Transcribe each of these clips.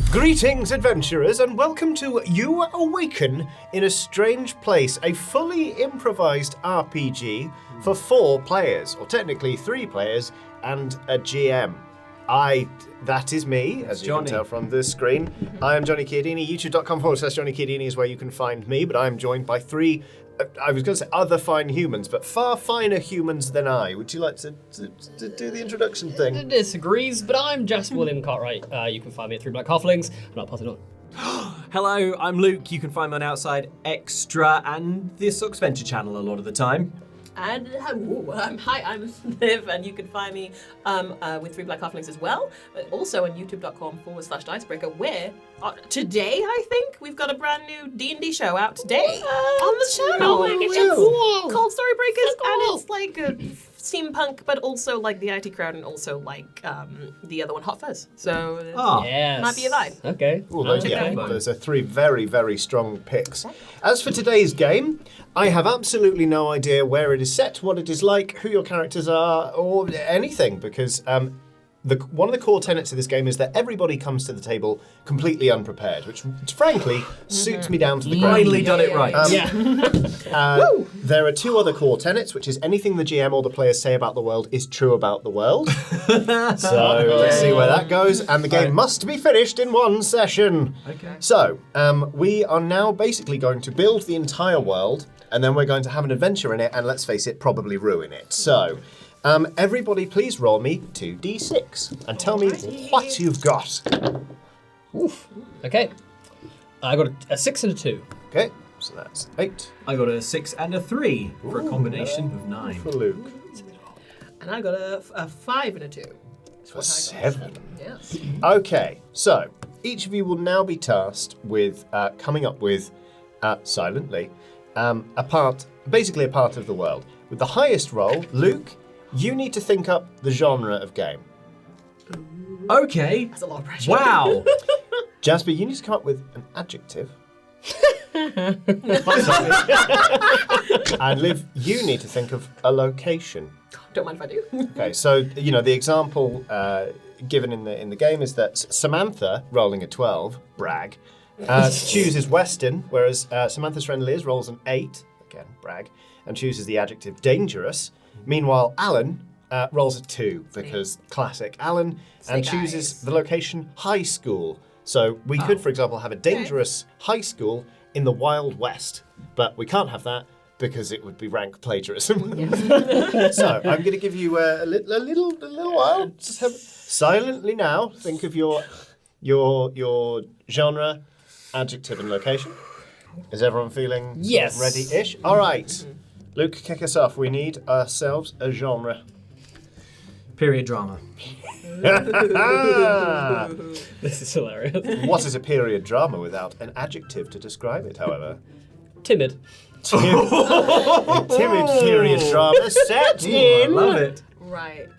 Greetings, adventurers, and welcome to You Awaken in a Strange Place, a fully improvised RPG for 4 players, or technically 3 players, and a GM. That is me, as you can tell from the screen. I am Johnny Chiodini. YouTube.com/Johnny Chiodini is where you can find me, but I am joined by 3, I was going to say other fine humans, but far finer humans than I. Would you like to do the introduction thing? Disagrees, but I'm Jasper William Cartwright. You can find me at 3 Black Halflings, and I'll pass it on. Hello, I'm Luke. You can find me on Outside Extra and this Oxventure channel a lot of the time. And hi, I'm Liv, and you can find me with 3 Black Halflings as well, but also on youtube.com/Dicebreaker, where today, I think, we've got a brand new D&D show out today on the channel. It's called Storybreakers, and it's like a steampunk, but also like the IT crowd, and also like the other one, Hot Fuzz. So yes. Might be a vibe. Okay. Well, those are 3 very, very strong picks. As for today's game, I have absolutely no idea where it is set, what it is like, who your characters are, or anything, because one of the core tenets of this game is that everybody comes to the table completely unprepared, which frankly suits me down to the ground. Finally done it right. There are 2 other core tenets, which is anything the GM or the players say about the world is true about the world. So let's see where that goes, and the game must be finished in 1 session. Okay. So we are now basically going to build the entire world, and then we're going to have an adventure in it, and let's face it, probably ruin it. So everybody please roll me 2d6 and tell me what you've got. Oof. Okay. I got a 6 and a 2. Okay, so that's 8. I got a 6 and a 3 for a combination of 9. For Luke. And I got a 5 and a 2. For 7. Yes. Okay, so each of you will now be tasked with coming up with, silently, basically a part of the world. With the highest roll, Luke, you need to think up the genre of game. Okay. That's a lot of pressure. Wow. Jasper, you need to come up with an adjective. And Liv, you need to think of a location. Don't mind if I do. Okay, so the example given in the game is that Samantha, rolling a 12, brag, chooses Western, whereas Samantha's friend Liz rolls an 8, again brag, and chooses the adjective dangerous. Meanwhile, Alan rolls a 2 because classic Alan, and chooses the location high school. So we could, for example, have a dangerous high school in the Wild West, but we can't have that because it would be rank plagiarism. So I'm going to give you a little while. Just have silently now. Think of your genre, adjective, and location. Is everyone feeling Yes. ready-ish? All right. Luke, kick us off. We need ourselves a genre. Period drama. This is hilarious. What is a period drama without an adjective to describe it, however? Timid. A timid period drama set in... I love it. Right.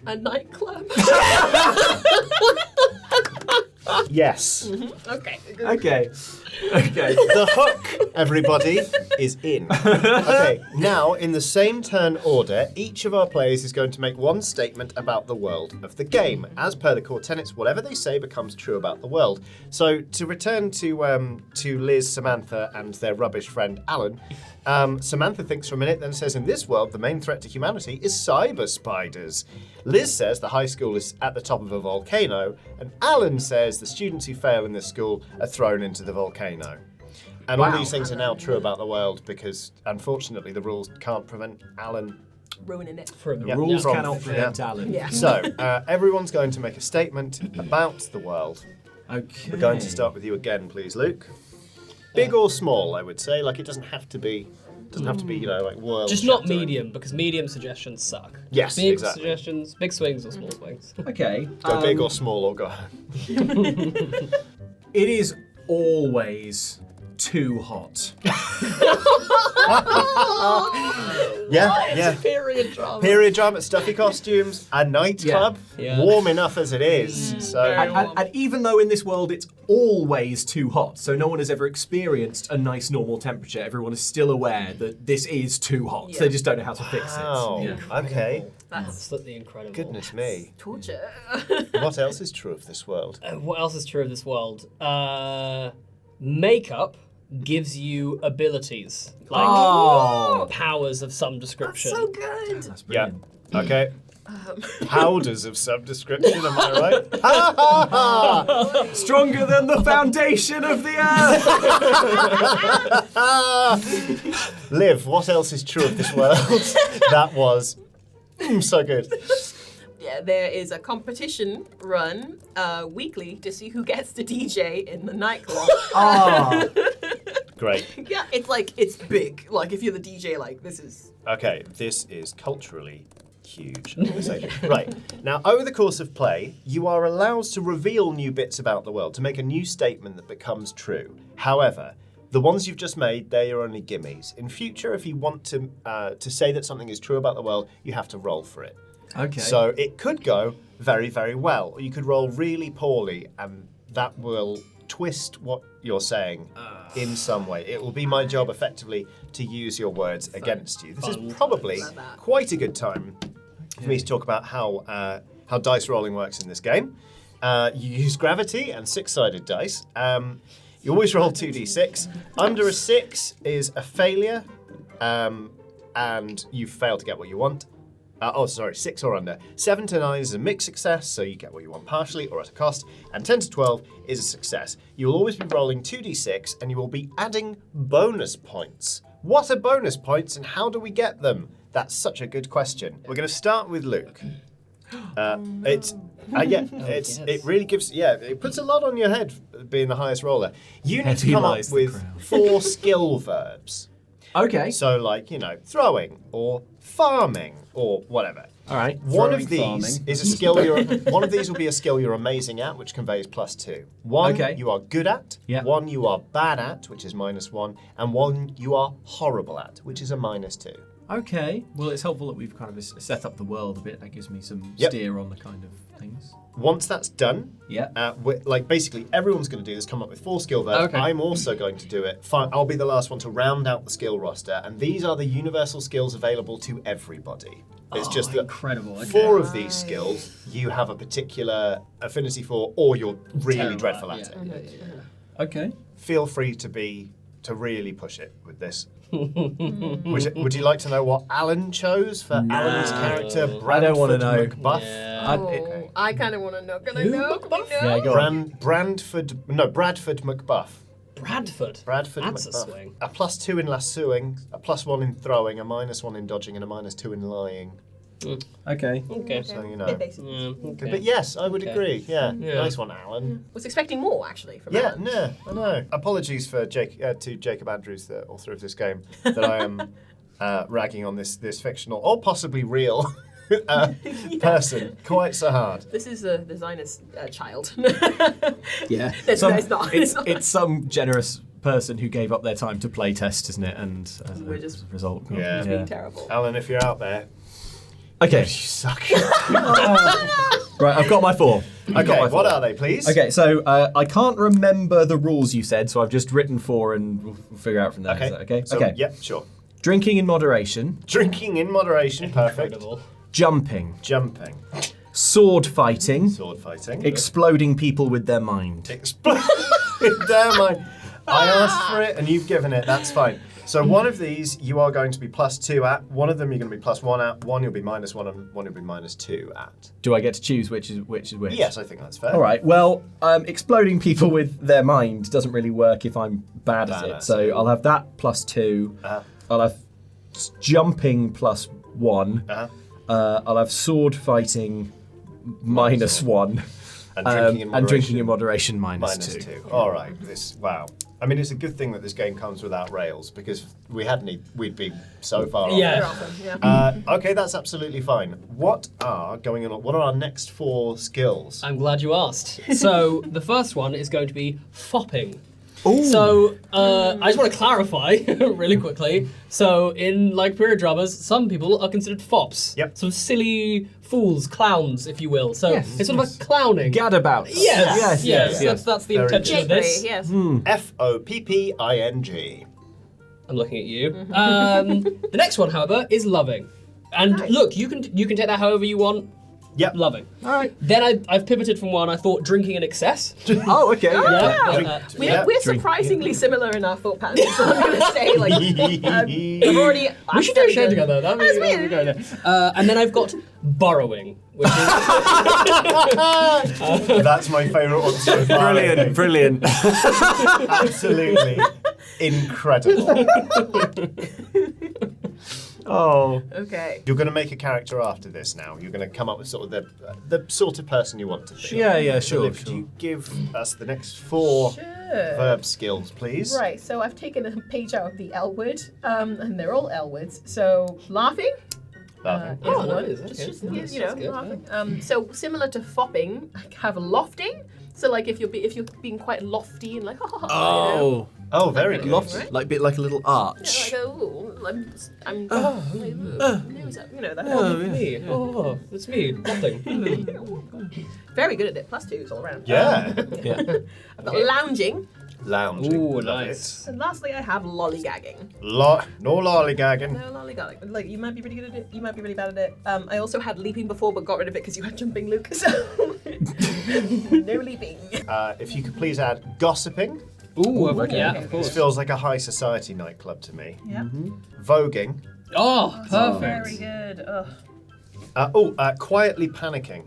A nightclub. Yes. Okay. Okay. The hook, everybody, is in. Okay, now, in the same turn order, each of our players is going to make one statement about the world of the game. As per the core tenets, whatever they say becomes true about the world. So, to return to Liz, Samantha, and their rubbish friend Alan, Samantha thinks for a minute, then says, in this world, the main threat to humanity is cyber spiders. Liz says the high school is at the top of a volcano, and Alan says the students who fail in this school are thrown into the volcano. And all these things are now true about the world because, unfortunately, the rules can't prevent Alan Ruining it. The rules cannot prevent Alan. Yeah. So, everyone's going to make a statement about the world. Okay. We're going to start with you again, please, Luke. Big or small, I would say. Like, it doesn't have to be, like world. Just not medium, because medium suggestions suck. Yes, big exactly. suggestions, big swings or small swings. Okay. Go big or small or go home. It is always too hot. Yeah. Period drama. Period drama, stuffy costumes, a nightclub, Yeah. warm enough as it is. So And even though in this world it's always too hot, so no one has ever experienced a nice normal temperature, everyone is still aware that this is too hot. Yeah. They just don't know how to fix wow. it. Okay. That's Absolutely incredible. Goodness me. torture. What else is true of this world? What else is true of this world? Makeup gives you abilities, like Oh, powers of some description. So good. that's Yeah. brilliant. Okay. Powders of some description, am I right? Ha ha ha! Stronger than the foundation of the earth. Liv, what else is true of this world? That was so good. Yeah, there is a competition run weekly to see who gets the DJ in the nightclub. Ah, Great. Yeah, it's big. Like if you're the DJ, like this is. Okay, this is culturally huge. Right. Now, over the course of play, you are allowed to reveal new bits about the world, to make a new statement that becomes true. However, the ones you've just made, they are only gimmies. In future, if you want to say that something is true about the world, you have to roll for it. okay. So it could go very, very well, or you could roll really poorly, and that will twist what you're saying in some way. It will be my job, effectively, to use your words against you. This is probably Like that. quite a good time for me to talk about how dice rolling works in this game. You use gravity and six-sided dice. You always roll 2d6. Under a 6 is a failure, and you fail to get what you want. 6 or under. 7 to 9 is a mixed success, so you get what you want partially or at a cost. And 10 to 12 is a success. You will always be rolling 2d6, and you will be adding bonus points. What are bonus points, and how do we get them? That's such a good question. We're going to start with Luke. It really gives, it puts a lot on your head being the highest roller. You need to Heavy come up lies the with crown. 4 skill verbs. Okay. So, like, throwing or farming or whatever. All right. One of Throwing, these farming. is a skill one of these will be a skill you're amazing at, which conveys +2. One Okay. you are good at, Yeah. one you are bad at, which is -1, and one you are horrible at, which is a -2. Okay. Well, it's helpful that we've kind of set up the world a bit. That gives me some Yep. steer on the kind of things. Once that's done, Yeah. basically everyone's going to do this, come up with 4 skill verbs. Okay. I'm also going to do it. I'll be the last one to round out the skill roster, and these are the universal skills available to everybody. It's just that Incredible. Okay. 4 of these skills you have a particular affinity for, or you're really Terrible dreadful at, at yeah. it. Okay. Feel free to really push it with this. Would you like to know what Alan chose for Alan's character, Bradford I don't wanna know. McBuff? Yeah. I kind of want to know. Can I Who? know? Can we know? Yeah, go on. Bradford McBuff. Bradford. Bradford That's McBuff. a swing. A +2 in lassoing, a +1 in throwing, a -1 in dodging, and a -2 in lying. Okay. Okay. So you know. Bit basic. Okay. But yes, I would Okay. agree. Yeah. Yeah. Nice one, Alan. Was expecting more actually from Yeah, Alan. no, I know. Apologies for to Jacob Andrews, the author of this game, that I am ragging on this fictional or possibly real person quite so hard. This is a designer's child. Yeah. It's not. It's some generous person who gave up their time to play test, isn't it? And as We're just- a result, Yeah. It's being terrible. Alan, if you're out there, Okay. you suck. Right. I've got my 4. Okay, what are they, please? Okay, so I can't remember the rules you said, so I've just written 4 and we'll figure out from there. Okay. Is that okay? So, okay. Yep, sure. Drinking in moderation, Drinking in moderation, perfect. Incredible. jumping, Jumping, sword fighting, sword fighting, exploding people with their mind. Damn, I asked for it and you've given it. That's fine. So one of these you are going to be +2 at. One of them you're going to be +1 at. One you'll be -1, and one you'll be -2 at. Do I get to choose which is which? Yes, I think that's fair. All right. Well, exploding people with their mind doesn't really work if I'm bad at Bad it. at So it. I'll have that +2. Uh-huh. I'll have jumping +1. Uh-huh. I'll have sword fighting -1. And drinking in moderation. And drinking in moderation -2. -2. All right. Wow. I mean, it's a good thing that this game comes without rails, because we'd be so far off. Yeah. Very often, yeah. Okay, that's absolutely fine. What are our next 4 skills? I'm glad you asked. So the first one is going to be fopping. So I just want to clarify really quickly. So in like period dramas, some people are considered fops. Yep. Some silly fools, clowns, if you will. So it's sort of a clowning. Gadabouts. Yes. That's the intention of this. Yes. Fopping. I'm looking at you. The next one, however, is loving. And look, you can take that however you want. Yep. Loving. All right. Then I've pivoted from one I thought drinking in excess. Oh, okay. We're surprisingly similar in our thought patterns. So I'm going to say, like, I've already. We should do a show together. That'd be good. And then I've got borrowing, which is That's my favourite one so far. Brilliant. Absolutely incredible. Oh. Okay. You're going to make a character after this now. You're going to come up with sort of the sort of person you want to be. Yeah, So, sure. Liv, could you give us the next 4 verb skills, please? Right, so I've taken a page out of the L word, and they're all L words. So laughing. Laughing. Is one. nice, okay. Just, Nice, you know, that's good, laughing. So similar to fopping, I have lofting. So like if you're being quite lofty and like, you know, Oh, very good. Lofty. Right? Like a bit like a little arch. like, oh, I'm you know that. me. Oh, it's me. Nothing. Very good at it. +2s all around. Yeah. Yeah. I've got lounging, Lounging. Ooh, Love nice. and lastly I have lollygagging. No lollygagging. No lollygagging. Like you might be really good at it. You might be really bad at it. I also had leaping before, but got rid of it because you had jumping, Luke. So no leaping. If you could please add gossiping. Ooh, okay. yeah, of This course. feels like a high society nightclub to me. Yeah. Voguing. Oh, Very perfect. good. Quietly panicking.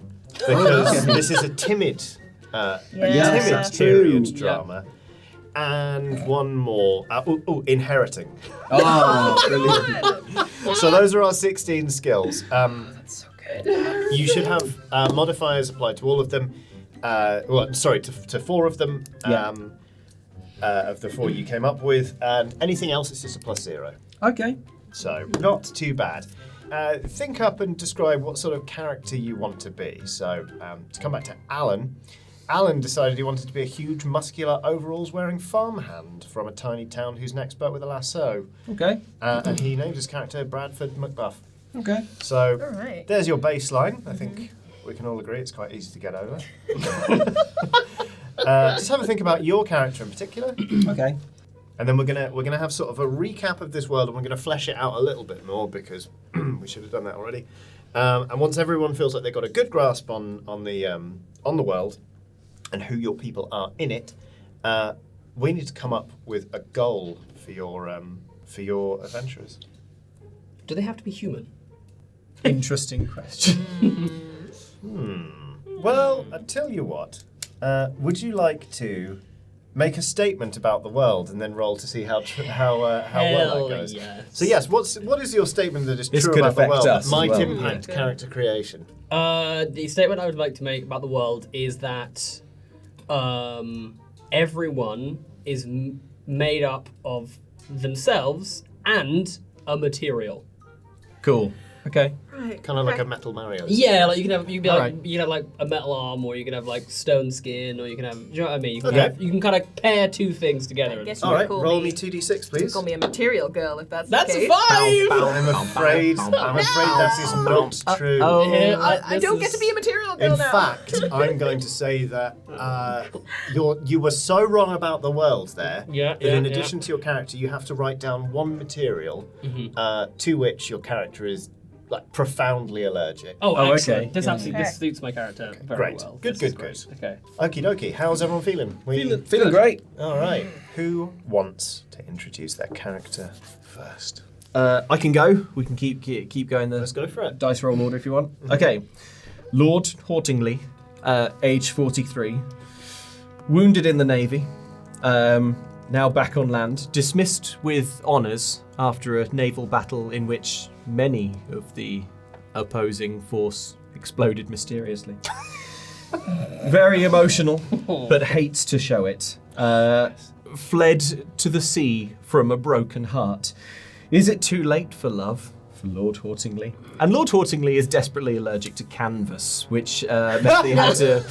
Because this is a timid Yeah. period drama. And one more. Inheriting. Oh, brilliant. So those are our 16 skills. That's so good. You should have modifiers applied to all of them. To 4 of them. Of the 4 you came up with, and anything else is just a +0. Okay. So not too bad. Think up and describe what sort of character you want to be. So to come back to Alan decided he wanted to be a huge, muscular, overalls-wearing farmhand from a tiny town who's an expert with a lasso. Okay. And he named his character Bradford McBuff. Okay. So All right. there's your baseline. I think we can all agree it's quite easy to get over. Just have a think about your character in particular. Okay. And then we're gonna have sort of a recap of this world, and we're gonna flesh it out a little bit more because we should have done that already. And once everyone feels like they've got a good grasp on the world and who your people are in it, we need to come up with a goal for your adventurers. Do they have to be human? Interesting question. Well, I tell you what. Would you like to make a statement about the world and then roll to see how well that goes? Yes. So yes, what is your statement that is This true could about the affect world that us as might well. impact character creation? The statement I would like to make about the world is that everyone is made up of themselves and a material. Cool. Okay. Right. Kind of like a Metal Mario. Yeah, like you can have a metal arm, or you can have like stone skin, or you can have. Do you know what I mean? You can kind of pair 2 things together. I guess All you right, call roll me me 2d6, please. Call me a material girl if that's That's the case. 5. I'm afraid that is not true. Yeah, I don't get to be a material girl In now. fact, I'm going to say that you were so wrong about the world there that in addition to your character, you have to write down 1 material to which your character is like profoundly allergic. Oh, excellent. okay. This Yeah. absolutely this suits my character very Great. well. Good. Okay. Okie dokie. How's everyone feeling? Feeling great. All right. Who wants to introduce their character first? I can go. We can keep going the Let's go for it. dice roll order if you want. Okay. Lord Hortingley, age 43, wounded in the Navy, now back on land, dismissed with honours after a naval battle in which many of the opposing force exploded mysteriously. Very emotional, but hates to show it. Fled to the sea from a broken heart. Is it too late for love? For Lord Hortingley. And Lord Hortingley is desperately allergic to canvas, which meant that he had to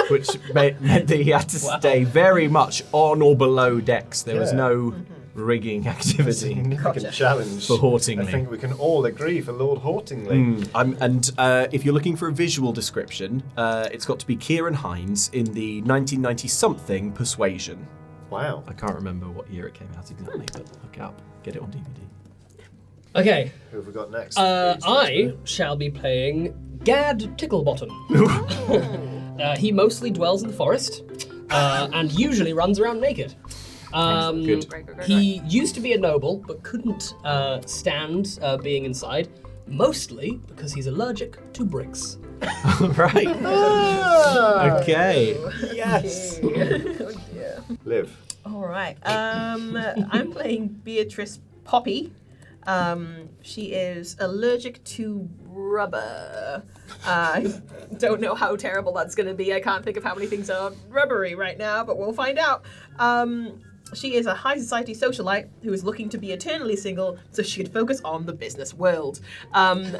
which meant that he had to stay very much on or below decks. There was no rigging activity Significant challenge for Hortingley. I think we can all agree for Lord Hortingley. And if you're looking for a visual description, it's got to be Kieran Hines in the 1990-something Persuasion. Wow. I can't remember what year it came out exactly, but look it up. Get it on DVD. Okay. Who have we got next? I shall be playing Gad Ticklebottom. He mostly dwells in the forest and usually runs around naked. Good. He used to be a noble, but couldn't stand being inside, mostly because he's allergic to bricks. Right. Okay. Yes. Oh dear. Liv. All right. I'm playing Beatrice Poppy. She is allergic to rubber. I don't know how terrible that's going to be. I can't think of how many things are rubbery right now, but we'll find out. She is a high society socialite who is looking to be eternally single so she could focus on the business world and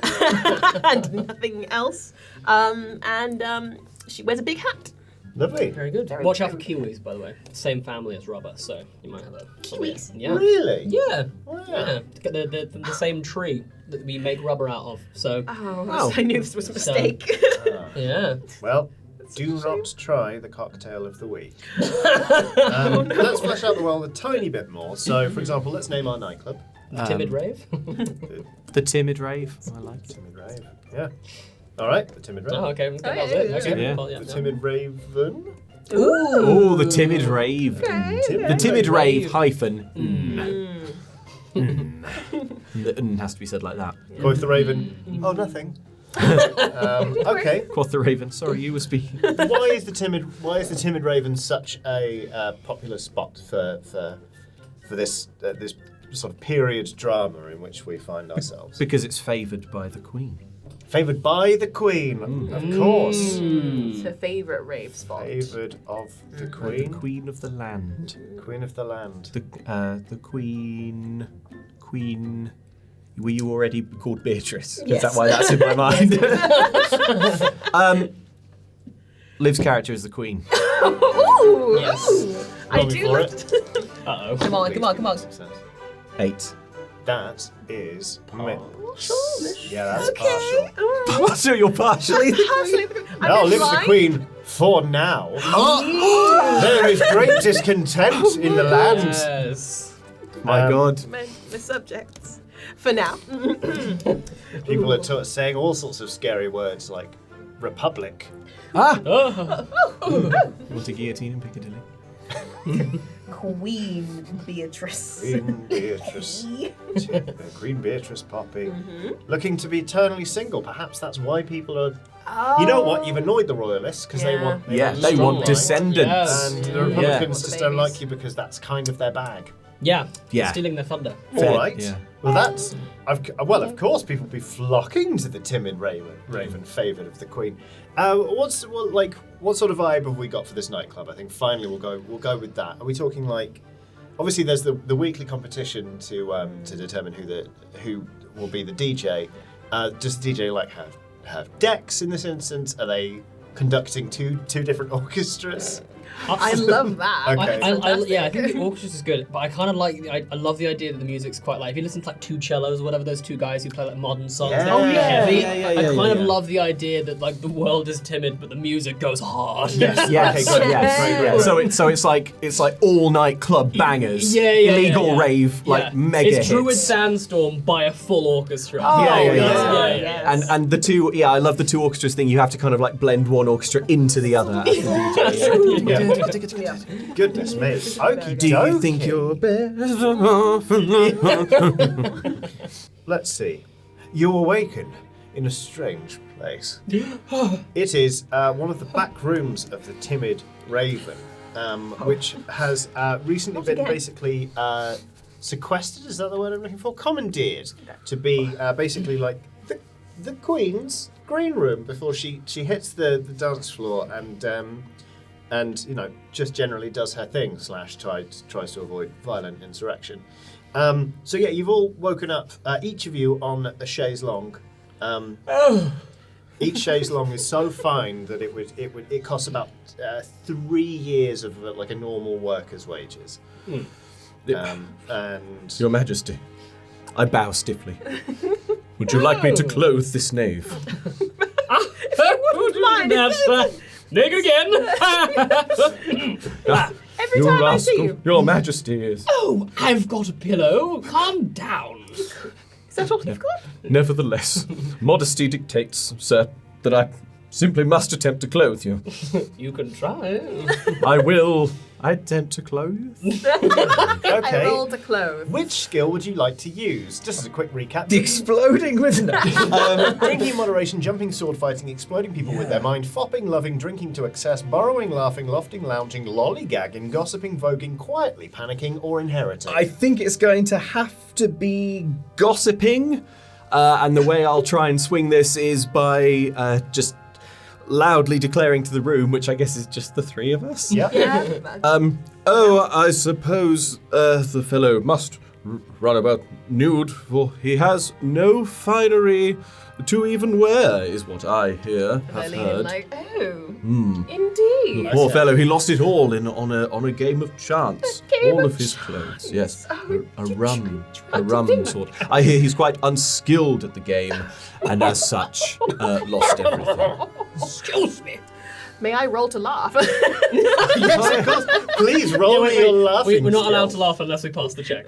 nothing else. She wears a big hat. Lovely. Very good. Very Watch out for good. kiwis, by the way. Same family as rubber, so you might have a Kiwis? Yeah. Really? Yeah. Wow. Yeah. The same tree that we make rubber out of. So Oh, I knew this was a mistake. yeah. Well, do not try the cocktail of the week. Let's flesh out the world a tiny bit more. So, for example, let's name our nightclub. Timid rave. The Timid Rave. I like it. Timid Rave. Yeah. All right, the Timid Rave. Oh, okay. That was yeah, it. yeah, Okay. yeah. Well, The Timid Raven. Oh, the Timid Rave. Timid The Timid Rave Rave. hyphen. The n has to be said like that. Quoth the Raven. Oh, nothing. Okay. Quoth the Raven. Sorry, you were speaking. Why is the Timid Raven such a popular spot for this this sort of period drama in which we find ourselves? Because it's favoured by the Queen. Favoured by the Queen, of course. It's her favourite rave spot. Favoured of the The Queen. Queen of the land. Queen of the land. The Queen. Were you already called Beatrice? Is Yes. that why that's in my mind? Liv's character is the Queen. Ooh, Yes. ooh. I Roll me do for like it. Uh-oh. Come on. Success. 8. That is Partial? Yeah, that's Okay. partial. All right. So you're partially. Now lives the Queen for now. There is great discontent in the land. Yes. My God. My subjects. For now. People are saying all sorts of scary words like republic. Ah! Oh. Want a guillotine in Piccadilly? Queen Beatrice. Queen Beatrice. Queen Beatrice Poppy. Looking to be eternally single. Perhaps that's why people are... You know what? You've annoyed the royalists because they want... Yeah, want they strong want line. descendants. Yes. And the Yeah. Republicans Yeah. just don't like you because that's kind of their bag. Yeah. Yeah. Stealing their thunder. Fair, All right. yeah. Well, that's... well, of course, people will be flocking to the timid raven favoured of the Queen. What sort of vibe have we got for this nightclub? I think finally we'll go with that. Are we talking like... Obviously, there's the weekly competition to determine who will be the DJ. Does the DJ like have decks in this instance? Are they conducting two different orchestras? I love that. Okay. I think the orchestra is good, but I kind of like. I love the idea that the music's quite like. If you listen to like two cellos or whatever, those two guys who play like modern songs, Yeah. they're Oh, really yeah. heavy. Yeah, I kind of yeah. love the idea that like the world is timid, but the music goes hard. Yes. Yes, Okay, good. yes. Great, great. So it's like all night club bangers. Yeah, Illegal rave, like mega It's Druid hits. Sandstorm by a full orchestra. Yeah. And the two, I love the two orchestras thing. You have to kind of like blend one orchestra into the other. As the DJ. Yeah. Goodness me. Okie Do you dokie. think you're better? Let's see. You awaken in a strange place. It is one of the back rooms of the Timid Raven, which has recently been basically sequestered. Is that the word I'm looking for? Commandeered to be basically like the Queen's green room before she hits the dance floor and you know just generally does her thing / tries to avoid violent insurrection. So yeah, you've all woken up, each of you on a chaise longue. Each chaise longue is so fine that it costs about 3 years of like a normal worker's wages. And Your Majesty, I bow stiffly. Would you like me to clothe this knave? Mind, Nick again! every time I see you. Your Majesty is. Oh, I've got a pillow. Calm down. Is that all you've got? Nevertheless, modesty dictates, sir, that I simply must attempt to clothe you. You can try. I will attempt to clothe. I okay. rolled a clove. Which skill would you like to use? Just as a quick recap. Exploding with Drinking, moderation, jumping, sword fighting, exploding people with their mind, fopping, loving, drinking to excess, borrowing, laughing, lofting, lounging, lollygagging, gossiping, voguing, quietly panicking, or inheriting. I think it's going to have to be gossiping, and the way I'll try and swing this is by just loudly declaring to the room, which I guess is just the three of us. Yeah. I suppose the fellow must run about nude, for he has no finery to even wear, is what I have heard. Like, indeed. Poor fellow, he lost it all on a game of chance. A game All of of his clothes, yes. Oh, A did rum you try to win? sort. I hear he's quite unskilled at the game, and as such, lost everything. Excuse me. May I roll to laugh? Yes, of course. Please roll me your laughing We're not skill. allowed to laugh unless we pass the check.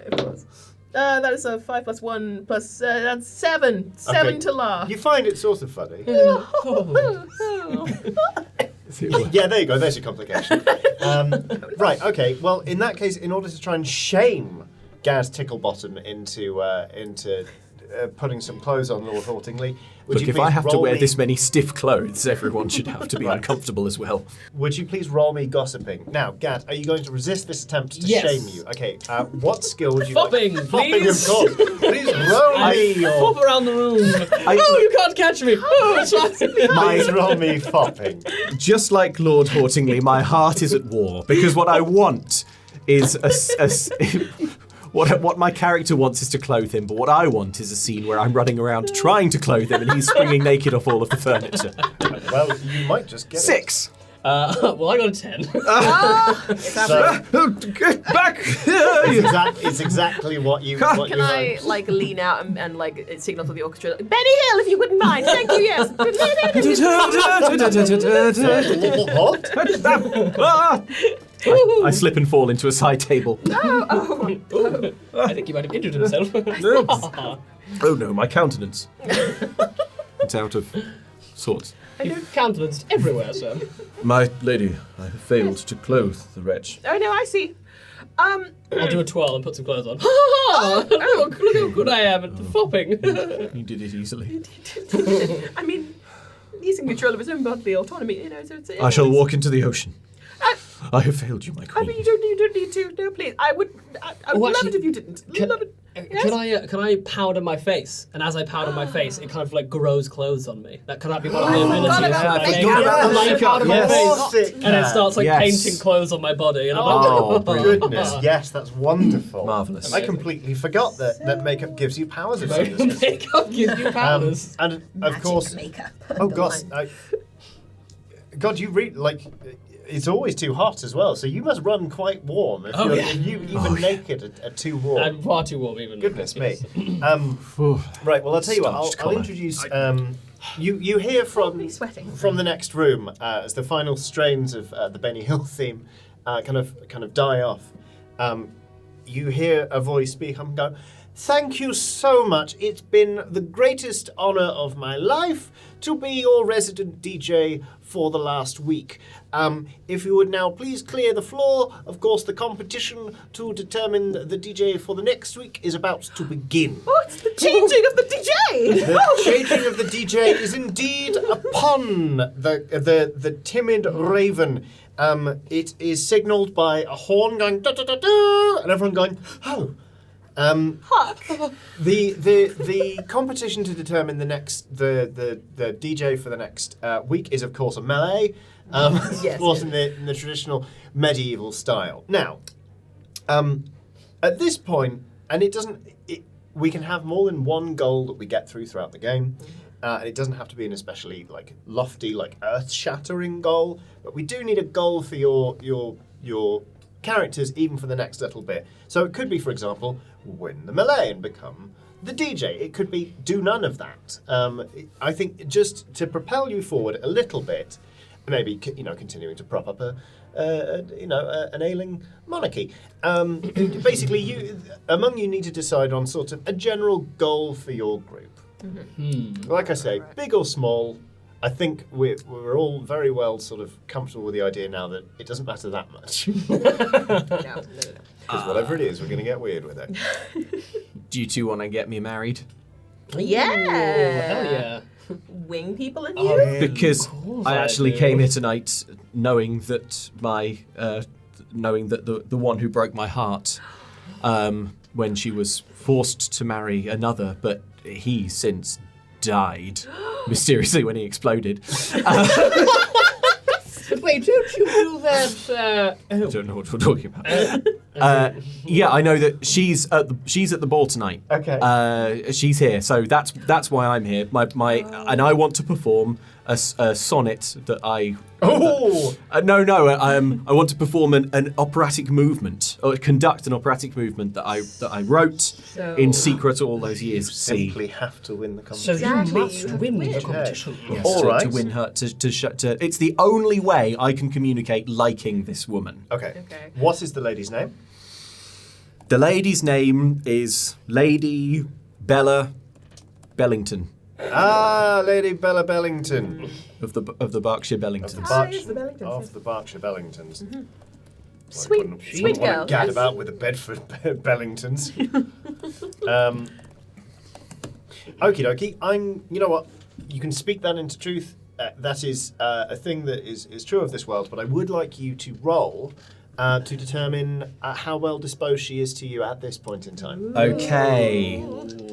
That is a 5 plus 1 plus that's 7. 7 Okay. to laugh. You find it sort of funny. Oh. Yeah, there you go. There's your complication. Right. Okay. Well, in that case, in order to try and shame Gad Ticklebottom into putting some clothes on Lord Hortingley, would Look, you if please I have to roll wear me- this many stiff clothes, everyone should have to be uncomfortable as well. Would you please roll me gossiping? Now, Gad, are you going to resist this attempt to Yes. shame you? Okay. What skill would you Fopping, like? please. Fopping, of course. Please roll me your. Pop around the room. Oh, you can't catch me. Oh, it's like- Please roll me fopping. Just like Lord Hortingley, my heart is at war, because what I want is what my character wants is to clothe him, but what I want is a scene where I'm running around trying to clothe him and he's springing naked off all of the furniture. Well, you might just get 6. Well, I got a 10. So, Get back! it's exactly what you. What Can you I want. like lean out and like signal to the orchestra? Benny Hill, if you wouldn't mind. Thank you. Yes. I slip and fall into a side table. Oh, I think he might have injured himself. Oh no, my countenance. It's out of sorts. Countenanced everywhere, sir. My lady, I have failed to clothe the wretch. Oh no, I see. I'll do a twirl and put some clothes on. Oh, look how good I am at the fopping. You did it easily. I mean, he's in control of his own bodily autonomy. You know, so it's. I shall walk into the ocean. I have failed you, my I queen. mean, you don't need to. No, please. I would Oh, love actually, it if you didn't. Love it. Yes? Can I powder my face? And as I powder my face, it kind of like grows clothes on me. That could be one of the forgot abilities. about Like, that. I powder my Yes. face, Of course it and it can. starts like Yes. painting clothes on my body, and I'm Oh, like, brilliant. Goodness, yes, that's wonderful. Marvellous. I completely forgot that makeup gives you powers of some description. makeup gives you powers. And of course, makeup. oh gosh, God, you read like it's always too hot as well. So you must run quite warm. If, Oh, you're, yeah. if you even naked are too warm. I'm far too warm, even. Goodness me. Ooh. Right, well, I'll tell you what. Starched I'll collar. introduce. You hear from sweating. from the next room as the final strains of the Benny Hill theme kind of die off. You hear a voice speak up and go, "Thank you so much. It's been the greatest honor of my life to be your resident DJ for the last week. If you would now please clear the floor. Of course, the competition to determine the DJ for the next week is about to begin." Oh, it's the changing of the DJ. The changing of the DJ is indeed upon the timid raven. It is signalled by a horn going da da da da, and everyone going, "Oh." Fuck. The competition to determine the DJ for the next week is of course a melee, Yes, of course in the traditional medieval style. Now, at this point, and we can have more than one goal that we get through throughout the game. and it doesn't have to be an especially like lofty, like earth-shattering goal, but we do need a goal for your characters, even for the next little bit. So it could be, for example, win the melee and become the DJ. It could be do none of that. I think just to propel you forward a little bit, maybe continuing to prop up an ailing monarchy. Basically, you need to decide on sort of a general goal for your group. Like I say, big or small. I think we're all very well sort of comfortable with the idea now that it doesn't matter that much. No. Because whatever it is, we're going to get weird with it. Do you two want to get me married? Yeah. Hell yeah. Wing people in you? Because I actually do. came here tonight knowing that the one who broke my heart when she was forced to marry another, but he since died mysteriously when he exploded. But wait, don't you do that? I don't know what we're talking about. Yeah, I know that she's at the ball tonight. Okay. She's here, so that's why I'm here. And I want to perform a sonnet that I. Oh! I want to perform an operatic movement, or conduct an operatic movement that I wrote in secret all those years. Simply have to win the So competition. you must win the competition. Yes, All to right. win her. It's the only way I can communicate liking this woman. Okay. Okay. What is the lady's name? The lady's name is Lady Bella Bellington Ah, Lady Bella Bellington. of the Berkshire Bellingtons. yes, the Bellingtons, Of yes. the Berkshire Bellingtons. Sweet, Wouldn't sweet want girl. to gad yes. about with the Bedford Bellingtons. Okie dokie. You know what? You can speak that into truth. That is a thing that is true of this world, but I would like you to roll to determine how well disposed she is to you at this point in time. Okay.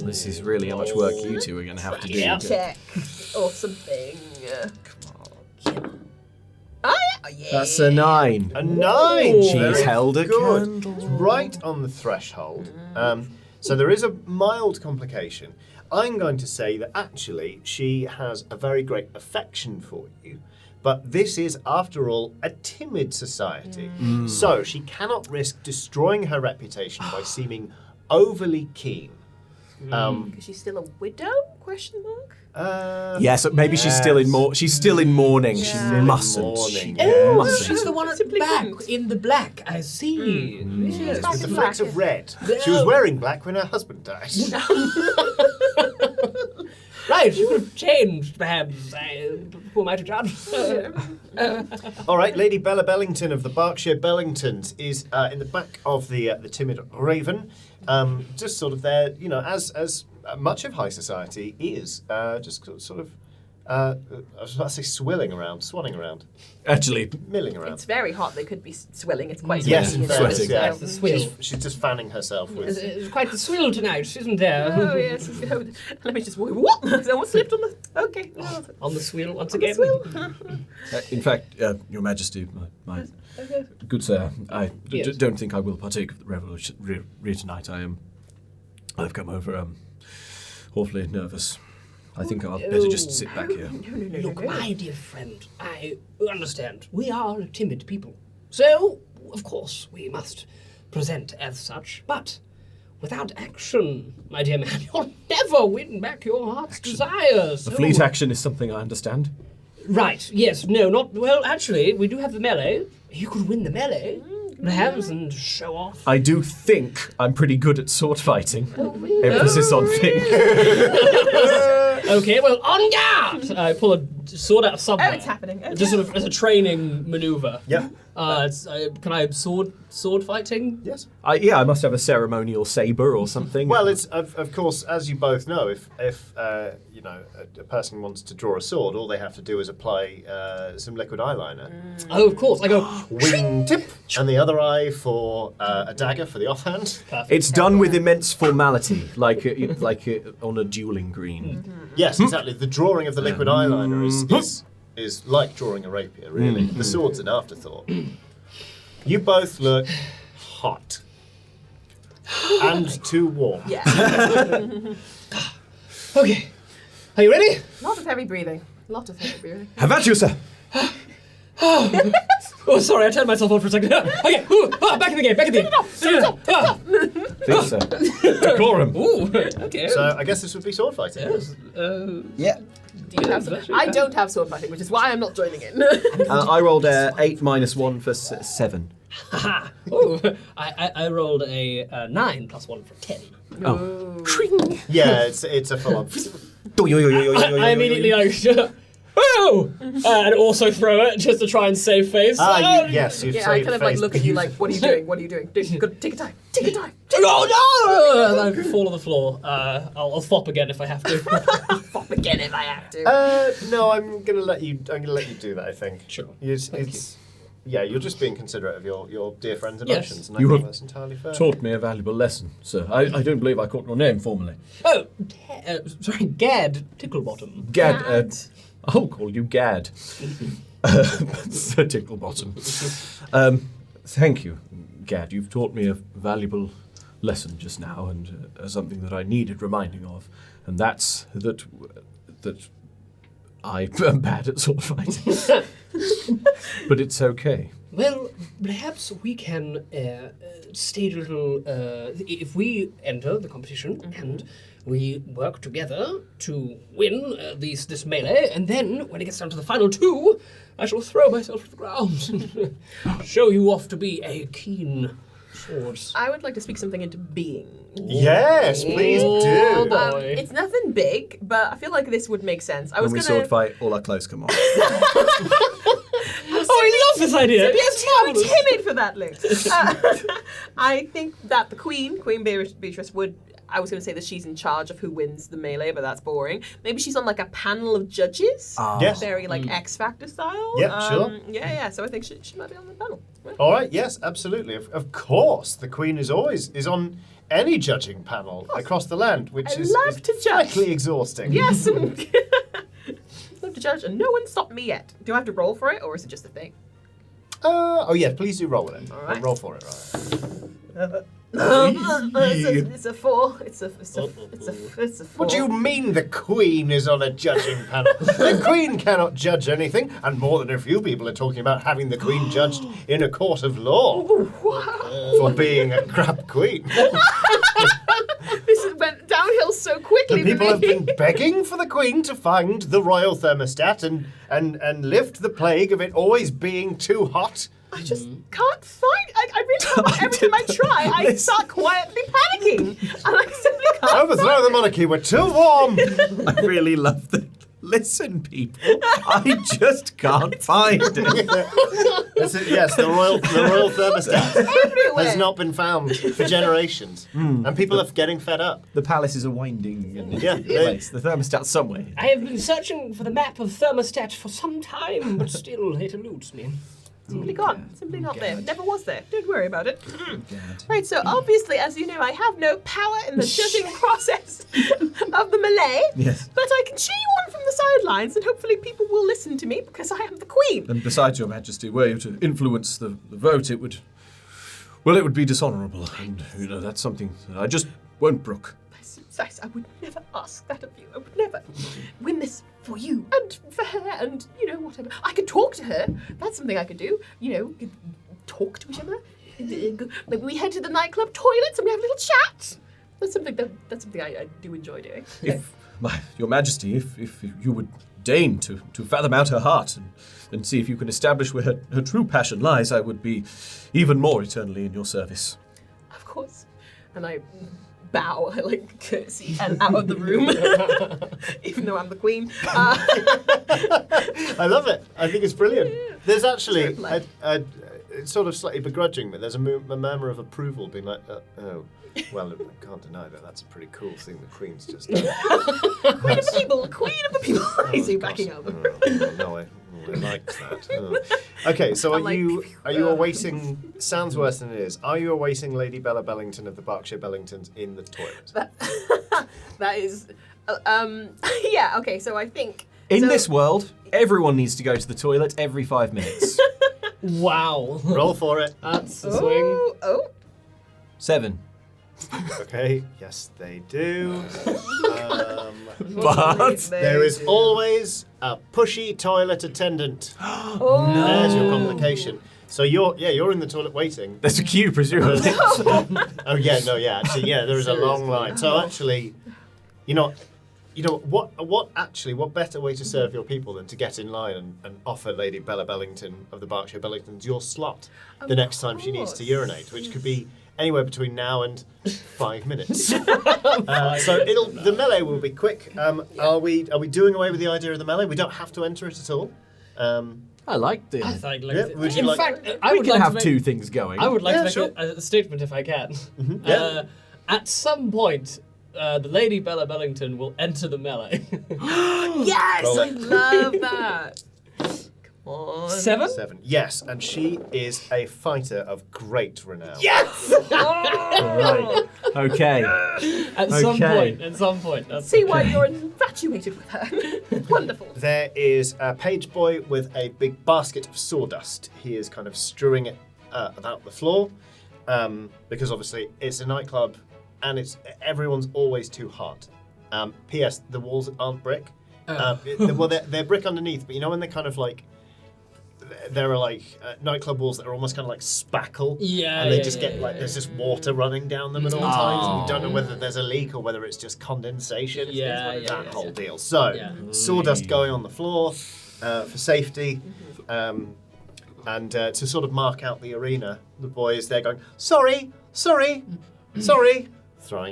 This is really how much work you two are going to have to do. Yeah. Check. Or something. Oh, yeah. That's a 9. A 9! She's Very held a good. candle. It's right on the threshold. So there is a mild complication. I'm going to say that actually she has a very great affection for you, but this is, after all, a timid society. So she cannot risk destroying her reputation by seeming overly keen. Is she still a widow? Question mark. Yeah, so maybe she's still in she's still in mourning. She Yeah. mustn't. Mourning, She yeah. mustn't. She's the one at the Simply back, couldn't. in the black. I see. Yes. With the Black, flecks of yes. red. She was wearing black when her husband died. Right, you could have changed, perhaps. Who am I to judge? All right, Lady Bella Bellington of the Berkshire Bellingtons is in the back of the timid raven, just sort of there, as much of high society is, just sort of, I was about to say swanning around, Actually, milling around. It's very hot. They could be swilling. It's quite Yes, sweaty, in you know. fairness, Sweating. yeah. The swill. She's just fanning herself with. It's quite the swill tonight, isn't there? Oh yes. Let me just. What? I almost slipped on the. Okay. No. On the swill once On the again. swill. in fact, Your Majesty, my Okay. good sir, I Yes. don't think I will partake of the revolution tonight. I've come over awfully nervous. I think I'll better just sit back here. Look, my dear friend, I understand. We are timid people. So, of course, we must present as such. But without action, my dear man, you'll never win back your heart's desires. A fleet action is something I understand. Right, yes, no, not... Well, actually, we do have the melee. You could win the melee, perhaps, and show off. I do think I'm pretty good at sword fighting. Emphasis on think. Okay, well, on guard! I pull a sword out of somewhere. Oh, it's happening. Oh, Just sort of as a training maneuver. Yeah. Can I sword fighting? Yes. I must have a ceremonial saber or something. Well, it's of course, as you both know, if a person wants to draw a sword, all they have to do is apply some liquid eyeliner. Oh, of course. I go. Wing tip, and the other eye for a dagger for the offhand. Perfect. it's done with immense formality, like on a dueling green. Yes, exactly. The drawing of the liquid eyeliner is like drawing a rapier, really. The sword's an afterthought. You both look hot. And too warm. Yeah. Okay. Are you ready? Lot of heavy breathing. Have at you, sir. Oh, sorry, I turned myself on for a second. Okay, back in the game, Please, sir. Decorum. Ooh, okay. So I guess this would be sword fighting. Yeah. Do you have I don't have sword fighting, which is why I'm not joining in. I rolled 8 minus 1 for 7. Haha. Oh, I rolled a 9 plus 1 for 10. Oh. Yeah, it's a full on. I immediately oh! And also throw it just to try and save face. Yes, you've Yeah, I saved kind of like face, look but at you like, what are you doing? What are you doing? You've got to take a time. Take a time. Oh no! And I fall on the floor. I'll fop again if I have to. Fop again if I have to. No, I'm gonna let you do that. I think. Sure. Yeah, you're just being considerate of your dear friend's Yes. emotions, and I You think have that's entirely fair. Taught me a valuable lesson, sir. I don't believe I caught your name formally. Oh, sorry, Gad Ticklebottom. Gad. I'll call you Gad. Sir Ticklebottom. Thank you, Gad. You've taught me a valuable lesson just now, and something that I needed reminding of, and that's that I am bad at sword fighting. But it's okay. Well, perhaps we can stage a little. If we enter the competition and we work together to win this melee, and then when it gets down to the final 2, I shall throw myself to the ground and show you off to be a keen swords. I would like to speak something into being. Yes, please Oh, do. boy. It's nothing big, but I feel like this would make sense. I was When we gonna. sword fight, all our clothes come off. Oh, I love this idea. You're It's too marvelous. timid for that, Luke. I think that the Queen Beatrice would. I was going to say that she's in charge of who wins the melee, but that's boring. Maybe she's on like a panel of judges. Yes. Very like X Factor style. Yep, sure. Yeah. So I think she might be on the panel. Right. All right. Yes, absolutely. Of course, the Queen is on any judging panel across the land, which I is love to judge. frankly exhausting. Yes. Love to judge, and no one stopped me yet. Do I have to roll for it, or is it just a thing? Oh yeah, please do roll with it. All right. Roll for it. Right. It's a 4. It's a 4. What do you mean the Queen is on a judging panel? The Queen cannot judge anything, and more than a few people are talking about having the Queen judged in a court of law for being a crap Queen. This went downhill so quickly. And people for have me. been begging for the Queen to find the royal thermostat and lift the plague of it always being too hot. I just can't find. I really can't. Every time I try, I start quietly panicking, and I simply can't. Overthrow the monarchy, we're too warm! I really love that. Listen, people, I just can't find it. Yes, the royal thermostat Everywhere. has not been found for generations. And people are getting fed up. The palaces are winding. And Yeah, place. The thermostat's somewhere. I have been searching for the map of thermostat for some time, but still it eludes me. Simply gone. Simply not there. Never was there. Don't worry about it. Right, so obviously, as you know, I have no power in the judging process of the melee. Yes. But I can cheer you on from the sidelines, and hopefully people will listen to me because I am the Queen. And besides, Your Majesty, were you to influence the vote, it would be dishonourable. And, that's something that I just won't brook. Sice, I would never ask that of you. I would never win this for you and for her and, whatever. I could talk to her. That's something I could do. Could talk to each other. Maybe we head to the nightclub toilets and we have a little chat. That's something I do enjoy doing. Your Majesty, if you would deign to fathom out her heart and see if you can establish where her true passion lies, I would be even more eternally in your service. Of course. And I bow, I curtsy and out of the room, even though I'm the Queen. I love it. I think it's brilliant. There's actually, Sort it's sort of slightly begrudging, but there's a murmur of approval being like, well, I can't deny that that's a pretty cool thing the Queen's just done. Queen of the people, Queen of the people. I see backing out the room. No, I like that. Oh. Okay, so are you awaiting? Sounds worse than it is. Are you awaiting Lady Bella Bellington of the Berkshire Bellingtons in the toilet? That is, yeah. Okay, so I think In this world, everyone needs to go to the toilet every 5 minutes. Wow. Roll for it. That's a swing. Oh, 7. Okay, yes they do. But There is always a pushy toilet attendant. There's your complication. So you're in the toilet waiting. there's a queue, presumably. Actually, there is a long line. So actually, what better way to serve your people than to get in line and offer Lady Bella Bellington of the Berkshire Bellingtons your slot the next time she needs to urinate, which could be anywhere between now and 5 minutes. So the melee will be quick. Are we doing away with the idea of the melee? We don't have to enter it at all. I like the. Would you in like- fact, I We would can like have to make, two things going. I would like Yeah, to make sure. a statement if I can. Yeah. At some point, the Lady Bella Bellington will enter the melee. Yes, Roll I it. love that. Come on. 7? 7. Yes, and she is a fighter of great renown. Yes! Right. Okay. At some point. That's See why you're infatuated with her. Wonderful. There is a page boy with a big basket of sawdust. He is kind of strewing it about the floor because obviously it's a nightclub and everyone's always too hot. P.S. The walls aren't brick. They're brick underneath, but you know when they're kind of like there are like nightclub walls that are almost kind of like spackle, and they just get like there's just water running down them at all times. And you don't know whether there's a leak or whether it's just condensation. That whole deal. So sawdust going on the floor for safety, and to sort of mark out the arena. The boy is there going, sorry, throwing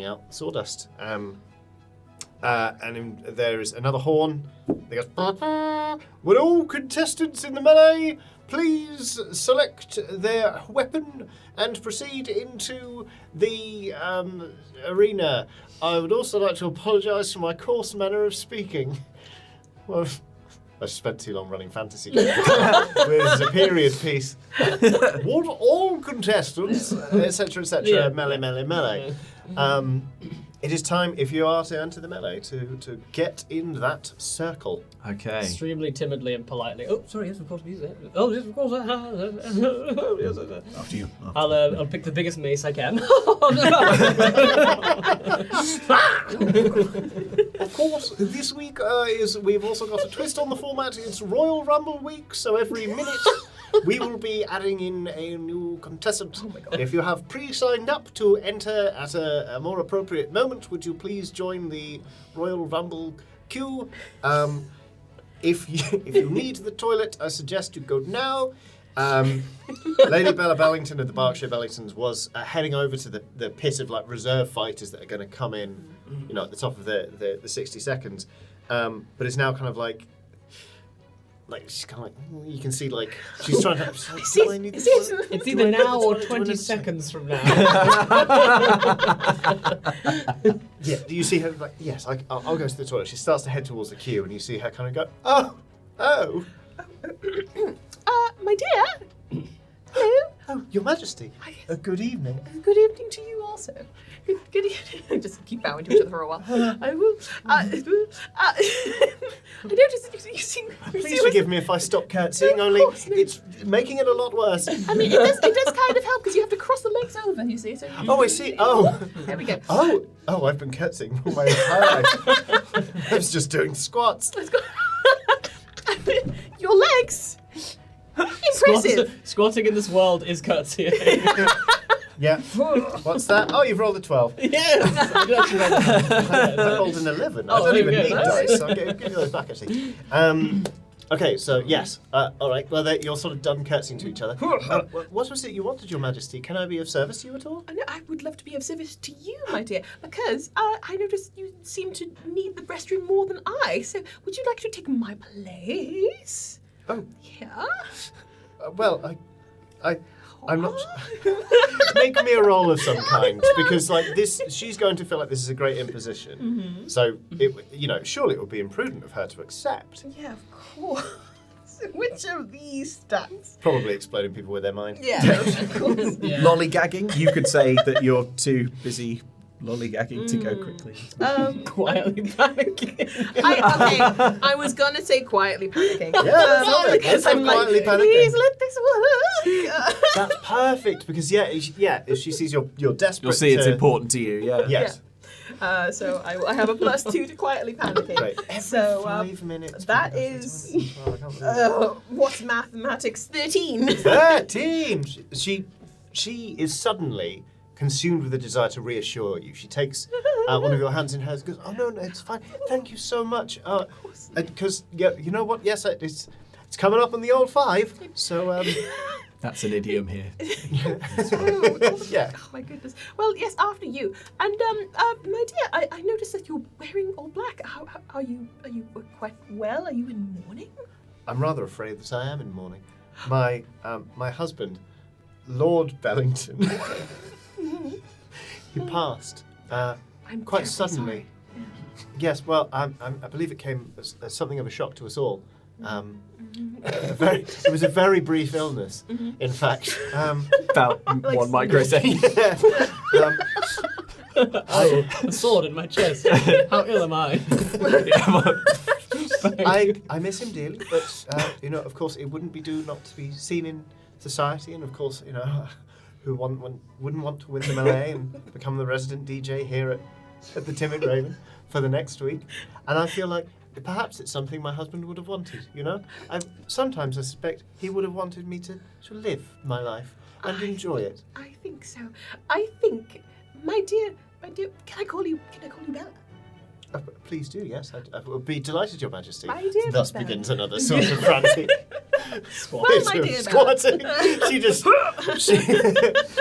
out sawdust. There is another horn. They go, would all contestants in the melee please select their weapon and proceed into the arena? I would also like to apologise for my coarse manner of speaking. Well, I spent too long running fantasy games. This is a period piece. Would all contestants, etc., melee. It is time, if you are to enter the melee, to get in that circle. Okay. extremely timidly and politely. Oh, sorry, yes, of course, music. Oh, yes, of course. After you. I'll pick the biggest mace I can. Of course, this week we've also got a twist on the format. It's Royal Rumble week, so every minute we will be adding in a new contestant. Oh my God. If you have pre-signed up to enter at a more appropriate moment, would you please join the Royal Rumble queue? If you need the toilet, I suggest you go now. Lady Bella Bellington of the Berkshire Bellingtons was heading over to the pit of like reserve fighters that are going to come in, you know, at the top of the 60 seconds. But it's now kind of like she's kind of like, you can see like she's trying to. It's either now or 20 seconds from now. Yeah, do you see her like, yes, I'll go to the toilet. She starts to head towards the queue and you see her kind of go, oh. My dear. Hello. Oh, Your Majesty. Good evening. Good evening to you also. Good evening. Just keep bowing to each other for a while. I will. I noticed that you seem. Please forgive me if I stop curtsying, No, of only course, no. it's making it a lot worse. I mean, it does kind of help because you have to cross the legs over, you see. So Oh, I see. Oh. there we go. Oh, I've been curtsying all my entire life. I was just doing squats. Let's go. Your legs. Impressive. Squatting in this world is curtsying. Yeah. What's that? Oh, you've rolled a 12. Yes! I did actually roll that. I rolled an 11. I Oh, don't there even you need go. dice, so I'll give you those back, actually. Okay, so yes. All right, well, you're sort of done curtsying to each other. What was it you wanted, Your Majesty? Can I be of service to you at all? I would love to be of service to you, my dear, because I noticed you seem to need the restroom more than I. So, would you like to take my place? Oh, Yeah. well, I'm not. Make me a roll of some kind, because like this, she's going to feel like this is a great imposition. Mm-hmm. So surely it would be imprudent of her to accept. Yeah, of course. Which of these stats? Probably exploding people with their mind. Yeah, of course. Yeah. Lollygagging. You could say that you're too busy lollygagging to go quickly. Quietly panicking. I was gonna say quietly panicking. Yeah, that's all right. Because Let's I'm have quietly like, panicking. please let this work. That's perfect because if she sees you're desperate. You'll see it's to- important to you, yeah. Yes. So I have a +2 to quietly panicking. Great. Every So 5 minutes. that we go is- for 20. Oh, I can't believe What's mathematics? 13. it. 13. She is suddenly consumed with a desire to reassure you. She takes one of your hands in hers and goes, "Oh no, it's fine. Thank you so much." Because you know what? Yes, it's coming up on the old 5. So That's an idiom here. yeah. Oh my goodness. Well, yes, after you. And my dear, I noticed that you're wearing all black. How are you? Are you quite well? Are you in mourning? I'm rather afraid that I am in mourning. My husband, Lord Bellington, he passed I'm quite terribly suddenly. sorry. Yes, well, I believe it came as something of a shock to us all. It was a very brief illness, in fact. About Like 1 microsecond. A sword in my chest. How ill am I? I miss him dearly, but of course, it wouldn't be due not to be seen in society, and of course, who wouldn't want to win the melee and become the resident DJ here at the Timid Raven for the next week. And I feel like perhaps it's something my husband would have wanted. Sometimes I suspect he would have wanted me to live my life and enjoy it. I think so. I think, my dear, can I call you Bella? Please do, yes. I would be delighted, Your Majesty. My dear Thus Bella. begins another sort of frantic Well, my dear squatting.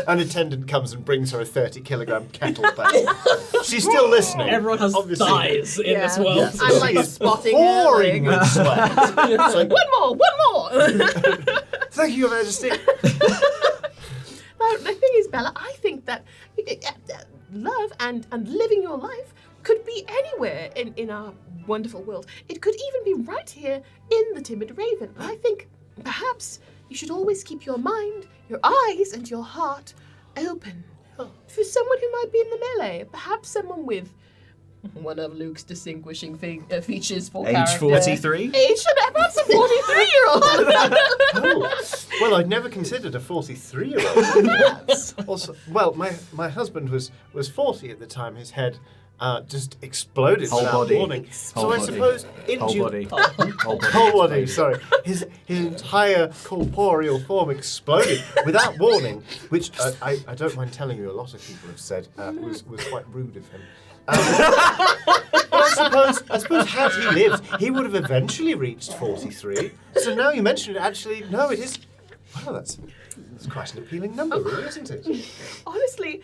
An attendant comes and brings her a 30-kilogram kettlebell. She's still listening. Everyone has obviously. thighs in this world. Yes. I'm like She is spotting pouring her. with sweat. It's like, One more. thank you, Your Majesty. Now, the thing is, Bella, I think that love and living your life could be anywhere in our wonderful world. It could even be right here in the Timid Raven. I think perhaps you should always keep your mind, your eyes, and your heart open for someone who might be in the melee. Perhaps someone with one of Luke's distinguishing features for Age character. 43? Age, perhaps a 43-year-old. Oh, well, I'd never considered a 43-year-old. Also, well, my husband was 40 at the time. His head just exploded Whole without body. warning. Whole So I body. suppose Whole body. Whole body, sorry. His entire corporeal form exploded without warning, which I don't mind telling you, a lot of people have said was quite rude of him. But I suppose had he lived, he would have eventually reached 43. So now you mention it, actually, no, it is. Well, that's quite an appealing number, really, isn't it? Honestly,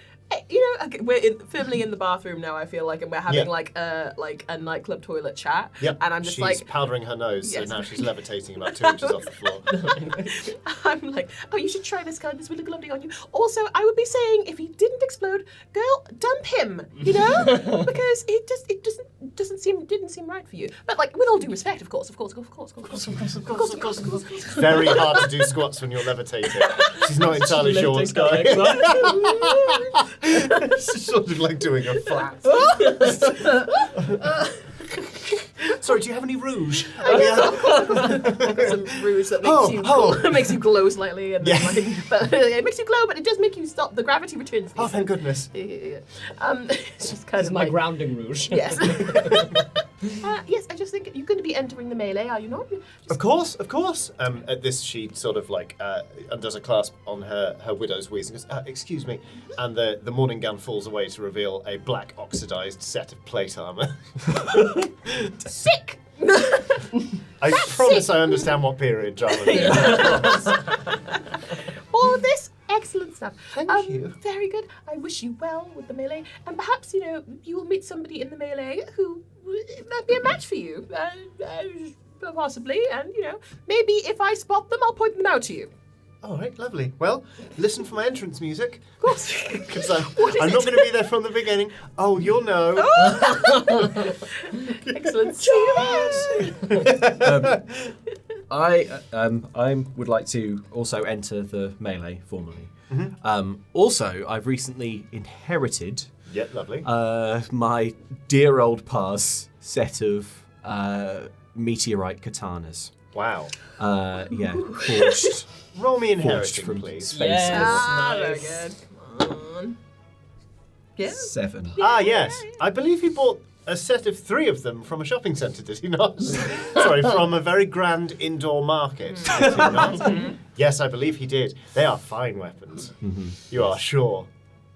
okay, we're firmly in the bathroom now. I feel like, and we're having like a nightclub toilet chat. Yep. And I'm just she's like powdering her nose, Yes. so now she's levitating about 2 inches off the floor. I'm like, oh, you should try this, This would look lovely on you. Also, I would be saying, if he didn't explode, girl, dump him. Because it didn't seem right for you. But like, with all due respect, of course. Very hard to do squats when you're levitating. She's not entirely sure what's going on. It's sort of like doing a flap. Sorry, do you have any rouge? Some rouge that makes you glow slightly, and then, Yeah. but it makes you glow, but it does make you stop. The gravity returns. Oh, thank goodness. Yeah. It's just kind This is of my like, grounding rouge. yes. Yes, I just think you're going to be entering the melee, are you not? Of course. At this, she sort of like undoes a clasp on her widow's weeds and goes, excuse me. And the morning gown falls away to reveal a black oxidized set of plate armor. Sick! I promise I understand what period drama it is. All of this, excellent stuff. Thank you. Very good. I wish you well with the melee, and perhaps you will meet somebody in the melee who might be a match for you, possibly. And maybe if I spot them, I'll point them out to you. All right, lovely. Well, listen for my entrance music. Of course. Because I'm not going to be there from the beginning. Oh, you'll know. Excellent. See you then. I would like to also enter the melee formally. Also, I've recently inherited Yeah, lovely. My dear old pa's set of meteorite katanas. Wow. Forged. Roll me Forged inheriting, from please. spaces. Very good. Come on. Yeah. 7. Yes. I believe he bought a set of 3 of them from a shopping centre, did he not? Sorry, from a very grand indoor market, did he not? Yes, I believe he did. They are fine weapons. You are sure.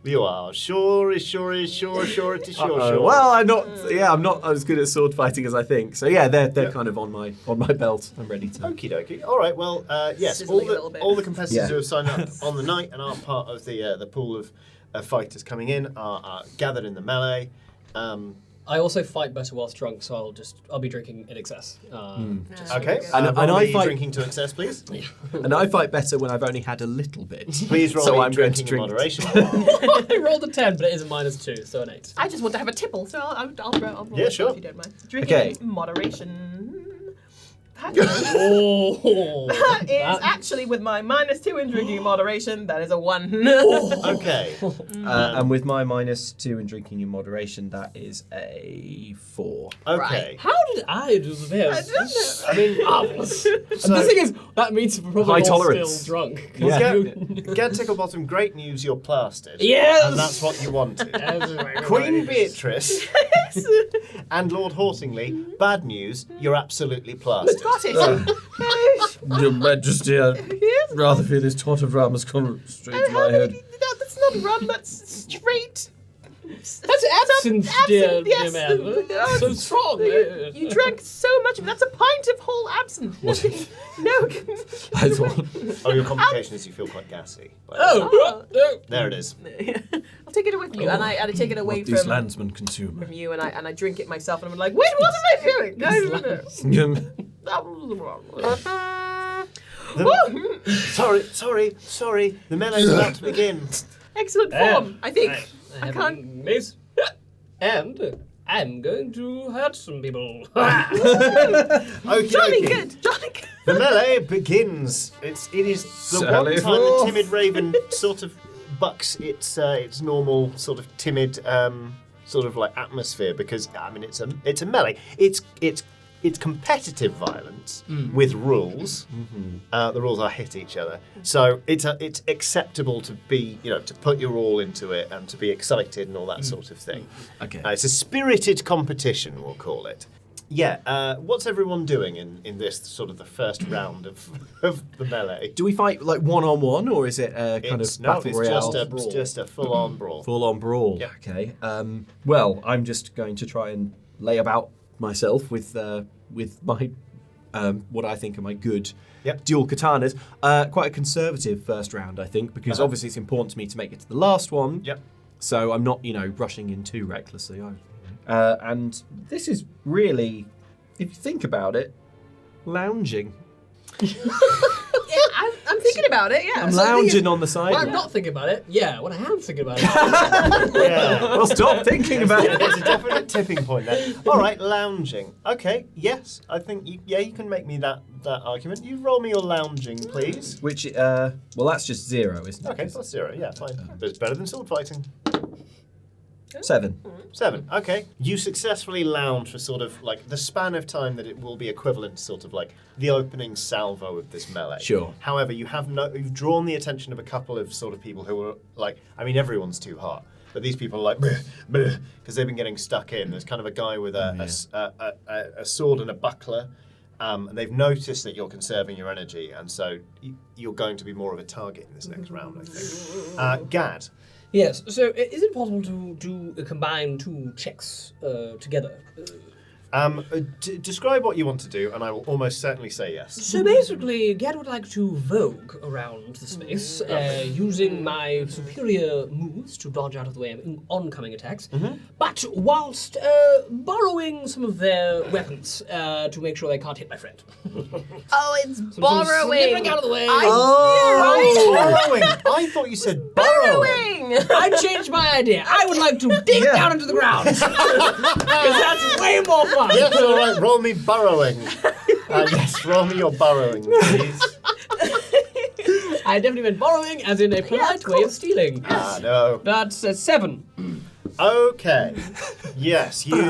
You are sure. Well, I'm not as good at sword fighting as I think. So yeah, they're kind of on my belt. I'm ready to. Okie dokie. All right. Well, yes. Sizzling a little bit. All the competitors who have signed up on the night and are part of the pool of fighters coming in are gathered in the melee. I also fight better whilst drunk, so I'll be drinking in excess. Okay. And Roll I me fight- drinking to excess, please. And I fight better when I've only had a little bit. Please roll So me I'm going to drinking in drink. moderation. I rolled a 10, but it is a -2, so an 8. I just want to have a tipple, so I'll roll Yeah, it sure. if you don't mind. Drinking Okay. in moderation. That Oh, that is actually with my -2 in drinking in moderation. That is a 1. Okay. And with my -2 in drinking in moderation, that is a 4. Okay. how did I do the best? I mean, Marvelous. And the thing is, that means we're probably High all tolerance. still drunk. Yeah. Gad Ticklebottom, great news, you're plastered. Yes! And that's what you wanted. Queen Beatrice and Lord Hortingley, bad news, you're absolutely plastered. Got it. Your Majesty, I'd rather feel this tot of rum has gone straight to my head. That's not rum. That's straight. That's absinthe, dear yes. man. So strong. You drank so much of it. That's a pint of whole absinthe. No. I thought. Oh, your complication is you feel quite gassy. Oh, no. There it is. I'll take it with you, and I take it away What these from landsmen consume. you, and I drink it myself, and I'm like, wait, what am I doing? I don't know. That was wrong. Sorry. The melee's about to begin. Excellent form, I think. Right. I have can't. a mace. And I'm going to hurt some people. Okie Jolly dokie. good. Jolly good. The melee begins. It is the Sally one time the forth. timid raven sort of bucks its normal sort of timid sort of like atmosphere because I mean it's a melee. It's competitive violence with rules. The rules are hit each other, so it's acceptable to be to put your all into it and to be excited and all that sort of thing. Okay. It's a spirited competition, we'll call it. Yeah. What's everyone doing in this sort of the first round of the melee? Do we fight like 1-on-1 or is it a kind of battle royale? It's just a full-on brawl. Full-on brawl. Yeah. Okay. Well, I'm just going to try and lay about myself with my what I think are my good dual katanas. Quite a conservative first round, I think, because obviously it's important to me to make it to the last one. Yep. So I'm not, rushing in too recklessly. And this is really, if you think about it, lounging. Yeah, I'm thinking about it. Yeah. I'm So the thing lounging is, on the side. When I'm not thinking about it, when I am thinking about it. Yeah. Well, stop thinking about it. There's a definite tipping point there. All right, lounging. Okay, yes, I think you can make me that argument. You roll me your lounging, please. Which, well, that's just 0, isn't it? Okay, plus 0. Yeah, fine. But it's better than sword fighting. 7. 7. Okay. You successfully lounge for sort of like the span of time that it will be equivalent to sort of like the opening salvo of this melee. Sure. However, you've drawn the attention of a couple of sort of people who are like, I mean, everyone's too hot. But these people are like, because they've been getting stuck in. There's kind of a guy with a sword and a buckler. And they've noticed that you're conserving your energy. And so you're going to be more of a target in this next round, I think. Gad. Yes, so is it possible to combine 2 checks together? Describe what you want to do, and I will almost certainly say yes. So basically, Gad would like to vogue around the space, using my superior moves to dodge out of the way of oncoming attacks, but whilst borrowing some of their weapons to make sure they can't hit my friend. Oh, it's Slipping borrowing. out of the way. Borrowing! I thought you said burrowing. I changed my idea. I would like to dig down into the ground. Because that's way more fun. Yes, all right, roll me burrowing. Yes, roll me your burrowing, please. I definitely meant borrowing as in a polite way of stealing. No. That's 7. Okay. Yes, you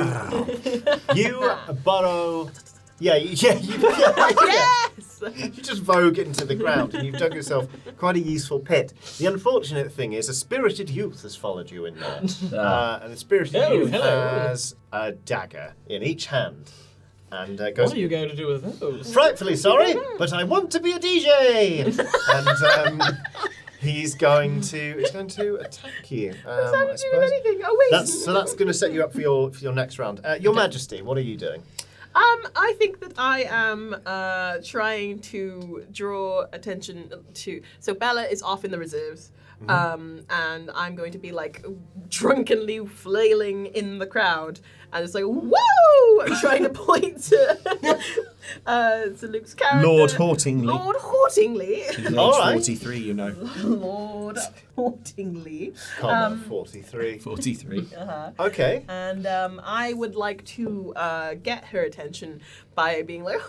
burrow. Yeah. Yes! You just vogue into the ground, and you've dug yourself quite a useful pit. The unfortunate thing is, a spirited youth has followed you in there, and the spirited youth has a dagger in each hand, and goes. What are you going to do with those? Frightfully sorry, but I want to be a DJ. And he's going to attack you. I suppose. Anything. Oh, wait. That's going to set you up for your next round. Your Majesty, what are you doing? I think that I am trying to draw attention to. So Bella is off in the reserves, and I'm going to be like drunkenly flailing in the crowd, and it's like, whoa! I'm trying to point to Luke's character. Lord Hortingley. Lord Hortingley. He's All age right. 43, you know. Lord Hortingley. 43. 43. Okay. And I would like to get her attention by being like,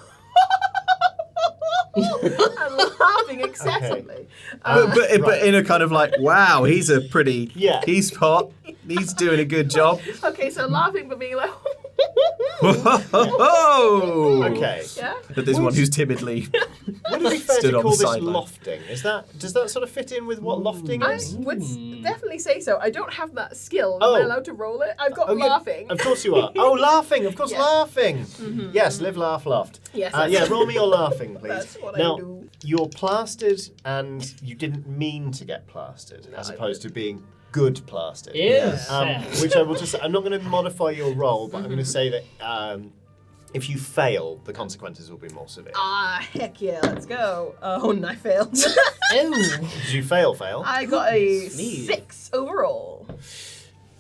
and laughing excessively. But in a kind of like, wow, he's a pretty, Yeah. he's hot, he's doing a good job. Okay, so laughing but being like, Oh! Okay. yeah. But there's one who's timidly Would it be fair stood to on call the this sideline. lofting? Does that sort of fit in with what lofting I is? would definitely say so. I don't have that skill. Oh. Am I allowed to roll it? I've got yeah, laughing. Of course you are. Oh, laughing. Of course, Yeah. laughing. Yes, live, laugh, laughed. Yes, Yeah, roll me your laughing, please. That's what I now, do. you're plastered, and you didn't mean to get plastered, as opposed to being good plastered. Yes. Which I will just. I'm not going to modify your roll, but I'm going to say that if you fail, the consequences will be more severe. Ah, heck yeah, let's go. Oh, and I failed. Oh. Did you fail? I got a Sneeze. 6 overall.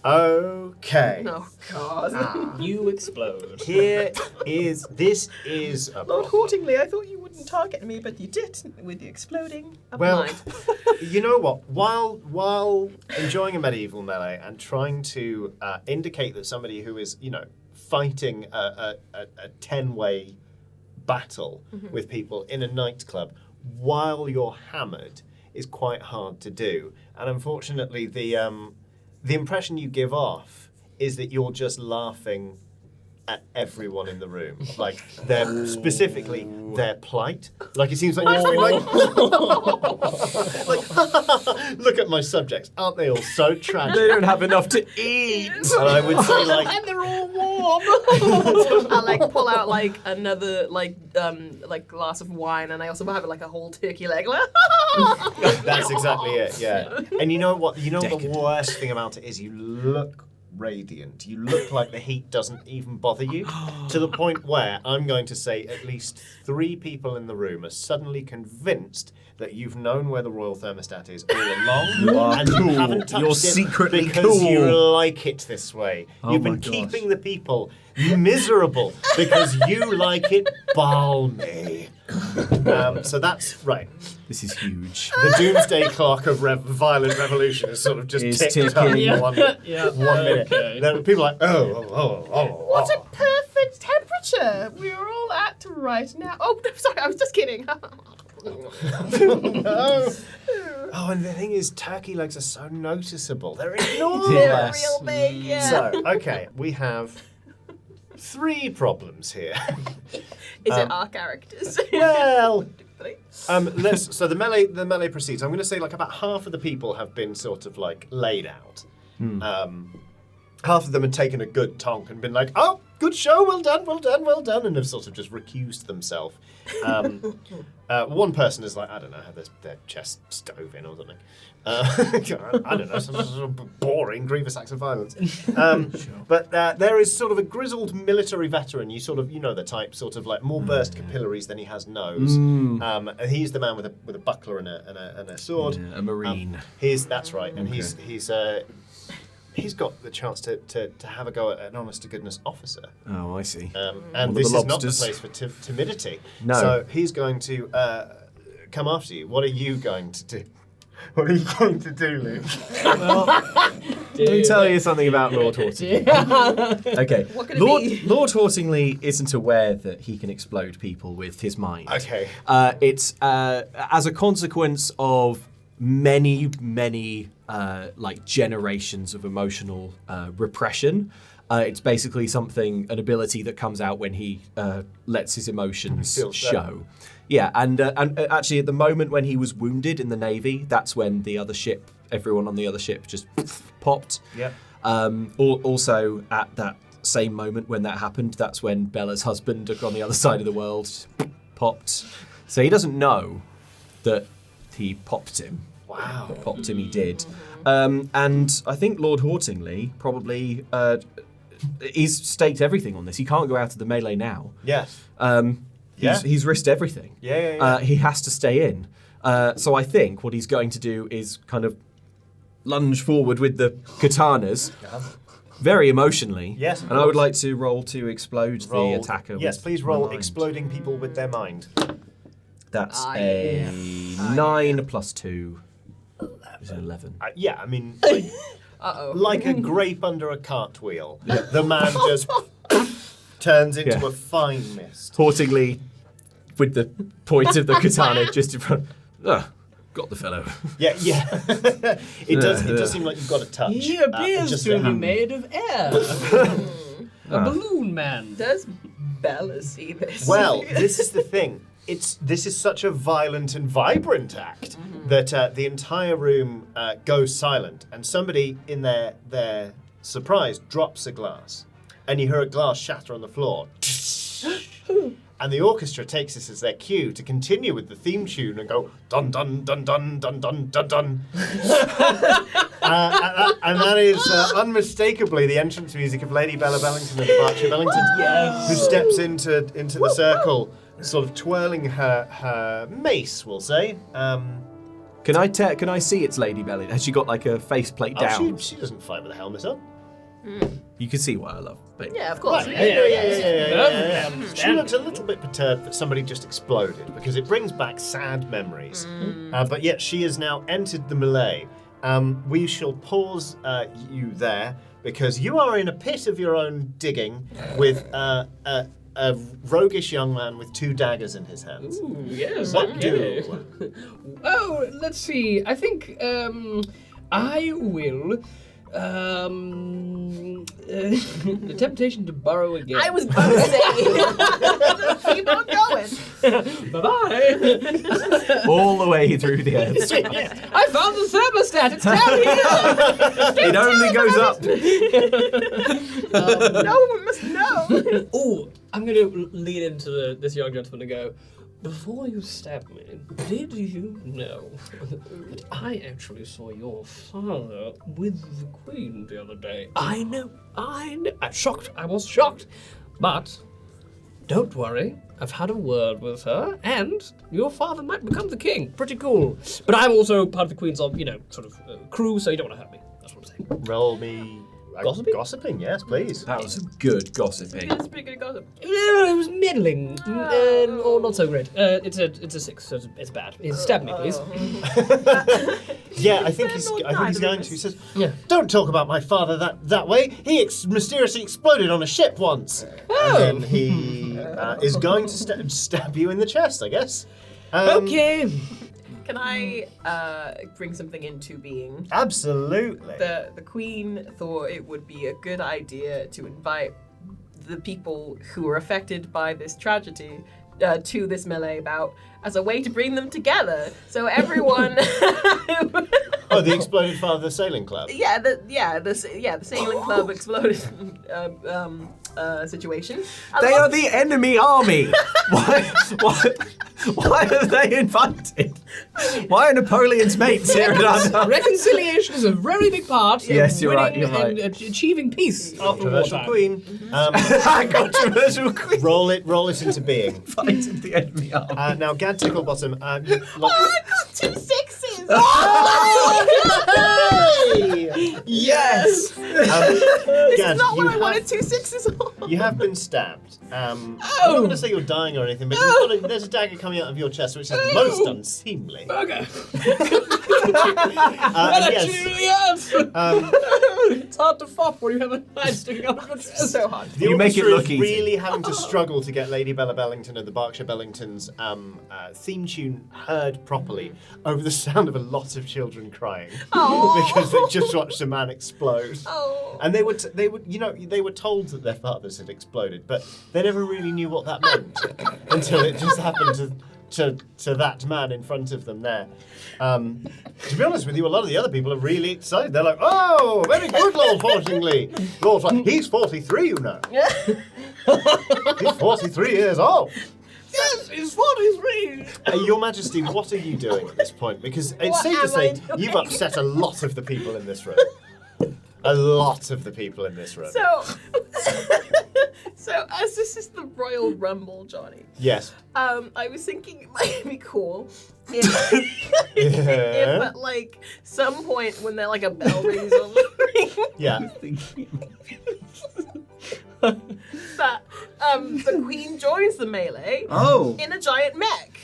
Okay. Oh, God. You explode. This is a Lord Hortingley, I thought you wouldn't target me, but you did with the exploding of Well, mind. you know what? While enjoying a medieval melee and trying to indicate that somebody who is, fighting a 10-way battle with people in a nightclub while you're hammered is quite hard to do. And unfortunately, the impression you give off is that you're just laughing at everyone in the room. Like, specifically their plight. Like, it seems like you're just being like, look at my subjects. Aren't they all so tragic? They don't have enough to eat. And I would say, like, And they're all warm. I pull out another glass of wine, and I also have a whole turkey leg. that's exactly it, yeah. And you know what? You know the worst thing about it is you look radiant. You look like the heat doesn't even bother you, to the point where I'm going to say at least 3 people in the room are suddenly convinced that you've known where the royal thermostat is all along, and you haven't touched You're it secretly because cool. you like it this way. You've my been gosh. keeping the people miserable because you like it balmy. So that's right. This is huge. The doomsday clock of violent revolution is sort of just Is ticked ticking. up one minute. Okay. Then people are like, oh. What a perfect temperature we're all at right now. Oh, no, sorry, I was just kidding. no. Oh, and the thing is, turkey legs are so noticeable. They're enormous. They're Yes. real big, yeah. So, okay, we have 3 problems here. Is it our characters? Well, 3. so the melee proceeds. I'm going to say like about half of the people have been sort of like laid out. Half of them had taken a good tonk and been like, oh, good show, well done, and have sort of just recused themselves. One person is like, I don't know, had their chest stove in or something. I don't know, some sort of boring, grievous acts of violence. But there is sort of a grizzled military veteran. You know the type, sort of like more burst capillaries than he has nose. And he's the man with a buckler and a sword. Yeah, a marine. That's right, and he's got the chance to have a go at an honest-to-goodness officer. Oh, I see. And of this the is not the lobsters. place for timidity. No. So he's going to come after you. What are you going to do? What are you going to do, Luke? Let me tell you something about Lord Hortingley. Okay. What could it be? Lord Hortingley isn't aware that he can explode people with his mind. Okay. It's as a consequence of many like generations of emotional repression. It's basically an ability that comes out when he lets his emotions show. Yeah, and actually at the moment when he was wounded in the Navy, that's when everyone on the other ship just popped. Yeah. Also at that same moment when that happened, that's when Bella's husband on the other side of the world popped. So he doesn't know that he popped him. Wow. Popped him, he did. And I think Lord Hortingley probably... he's staked everything on this. He can't go out of the melee now. Yes. He's risked everything. Yeah. He has to stay in. So I think what he's going to do is kind of lunge forward with the katanas, very emotionally. Yes, and I would like to roll to explode the attacker. Yes, with please roll mind. exploding people with their mind. That's a 9 plus 2 is 11. Yeah, I mean, like, like a grape under a cartwheel. The man just turns into a fine mist. Hauntingly, with the point of the katana just in front. Got the fellow. Yeah. It does seem like you've got a touch. He appears to be made of air. A balloon man. Does Bella see this? Well, this is the thing. This is such a violent and vibrant act that the entire room goes silent, and somebody in their surprise drops a glass, and you hear a glass shatter on the floor. And the orchestra takes this as their cue to continue with the theme tune and go dun dun dun dun dun dun dun dun. And that is unmistakably the entrance music of Lady Bella Bellington of Berkshire Bellington, who steps into the circle, sort of twirling her mace, we'll say. Can I see it's Lady Bellington? Has she got like a faceplate down? She doesn't fight with a helmet on. You can see why I love Baby. Yeah, of course. Right. Yeah. She looks a little bit perturbed that somebody just exploded, because it brings back sad memories. But yet she has now entered the melee. We shall pause you there, because you are in a pit of your own digging with a roguish young man with 2 daggers in his hands. Ooh, yes, What okay. do? Oh, let's see. I think I will. The temptation to borrow again. I was about to say. Keep on going. Bye-bye. All the way through the earth. I found the thermostat. It's down here. It only goes up. No one must know. Oh, I'm going to lean into this young gentleman and go, before you stab me, did you know that I actually saw your father with the Queen the other day? I know. I'm shocked. I was shocked. But don't worry. I've had a word with her, and your father might become the king. Pretty cool. But I'm also part of the Queen's, sort of crew, so you don't want to hurt me. That's what I'm saying. Roll me... Gossiping? Gossiping, yes, please. That was good gossiping. That's pretty good gossip. It was middling, or not so great. It's a 6, so it's bad. Stab me, please. Yeah, I think he's going to. He says, "Don't talk about my father that way. He mysteriously exploded on a ship once." Oh. And then he is going to stab you in the chest, I guess. Okay. Can I bring something into being? Absolutely. The Queen thought it would be a good idea to invite the people who were affected by this tragedy to this melee bout as a way to bring them together. So everyone. Oh, the exploded father sailing club. The sailing club exploded situation. They are the enemy army. Why are they invited? Why are Napoleon's mates here at our time? Reconciliation is a very big part Yes, of you're right, winning you're right. and achieving peace after Controversial wartime. queen. Controversial queen. Roll it into being. Fighting the enemy army. Now, Gad Ticklebottom. I got 2 6s! Hey! Yes! This Gad, is not what you I have- wanted 2 6s on. You have been stabbed. I'm not going to say you're dying or anything, but there's a dagger coming out of your chest, which is most unseemly. Okay. And That yes, actually really hurts. It's hard to fop when you have a knife sticking out of your chest. So hard. the You make it orchestra look is easy. really having to struggle to get Lady Bella Bellington of the Berkshire Bellingtons theme tune heard properly over the sound of a lot of children crying because they just watched a man explode. Oh. And they were told that their fathers had exploded, but they never really knew what that meant until it just happened to that man in front of them there. To be honest with you, a lot of the other people are really excited. They're like, "Oh, very good, Lord Fortunately. Lord, he's 43, you know. He's 43 years old." Yes, he's 43. Your Majesty, what are you doing at this point? Because it's What safe to am say I doing? you've upset a lot of the people in this room. A lot of the people in this room. So as this is the Royal Rumble, Johnny, Yes. I was thinking it might be cool if at like some point when there like a bell rings on the ring, Yeah. that the Queen joins the melee Oh. in a giant mech.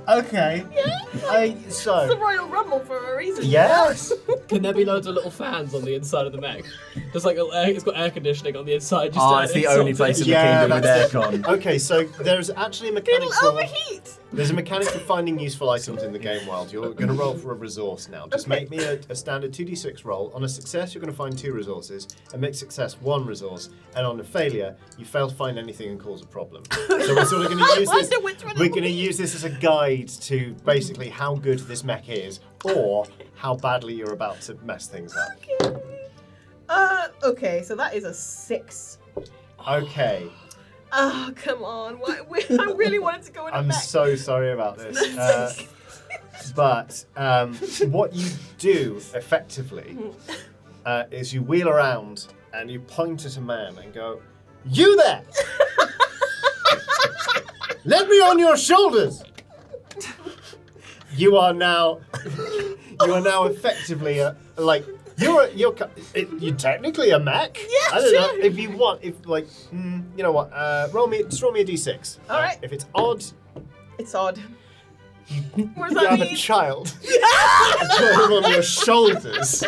Okay. It's the Royal Rumble for a reason. Yes. Can there be loads of little fans on the inside of the mech? There's like it's got air conditioning on the inside. Just Oh, it's the only place in the kingdom with that's aircon. Okay, so there's actually a mechanic It'll for overheat. there's a mechanic for finding useful items in the game world. You're going to roll for a resource now. Just make me a standard 2d6 roll. On a success, you're going to find 2 resources. A mixed success, 1 resource. And on a failure, you fail to find anything and cause a problem. So we're sort of going to use this. wonder which one it We're going to use this as a guide to basically how good this mech is, or how badly you're about to mess things up. Okay, so that is a 6. Okay. Oh, come on. Why? I really wanted to go in a I'm mech. so sorry about this. But what you do effectively is you wheel around and you point at a man and go, "You there! Let me on your shoulders!" You are now effectively you're technically a mech. Yeah, I don't know sure. if you want. If like, you know what? Roll me a d6. All right. If it's odd, It's odd. What does you that have mean? a child. Put him on your shoulders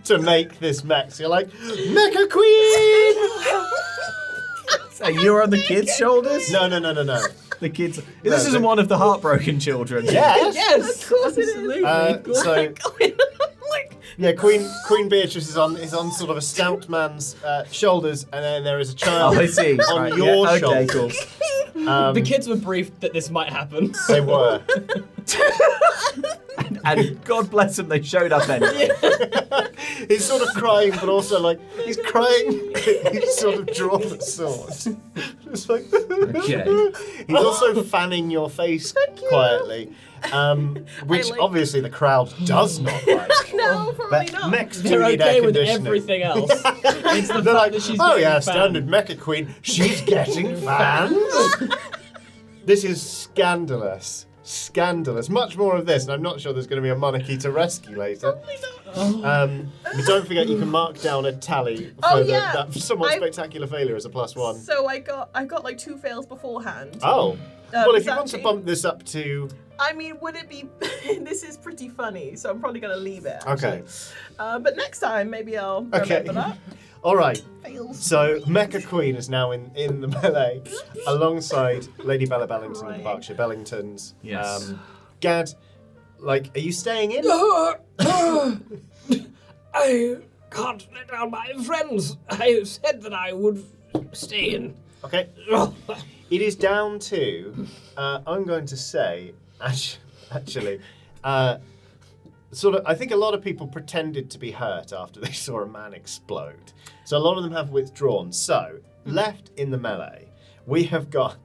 to make this mech. So you're like, Mecha Queen! So you're on the kids' shoulders? No. The kids. This isn't one of the heartbroken children. Yes. Yes, Of course it is. absolutely. So Like, yeah, Queen Beatrice is on sort of a stout man's shoulders, and then there is a child Oh, I see. on Right, your yeah, okay, shoulders. cool. The kids were briefed that this might happen. They were. And God bless them, they showed up anyway. He's sort of crying, but also like he's crying. He's sort of drawn a sword. Just like. Okay. He's also fanning your face quietly, which like- obviously the crowd does not like. no, probably But not. mechs do They're need okay air with conditioning. everything else. It's the They're fact like, that she's oh getting yeah, fanned. standard Mecha Queen. She's getting fans. This is scandalous. Scandalous. Much more of this, and I'm not sure there's going to be a monarchy to rescue later. But don't forget, you can mark down a tally for Oh, yeah. that somewhat I- spectacular failure as a +1. So I got like 2 fails beforehand. Oh. Well, if you want to actually- bump this up to... I mean, would it be? This is pretty funny, so I'm probably gonna leave it. Okay. Actually. But next time, maybe I'll Okay. remember that. All right. Fails. So Mecha Queen is now in the melee alongside Lady Bella Bellington and the Right. Berkshire Bellingtons. Yes. Gad, like, are you staying in? I can't let down my friends. I said that I would stay in. Okay. It is down to, I'm going to say, actually, sort of, I think a lot of people pretended to be hurt after they saw a man explode. So a lot of them have withdrawn. So, left in the melee, we've got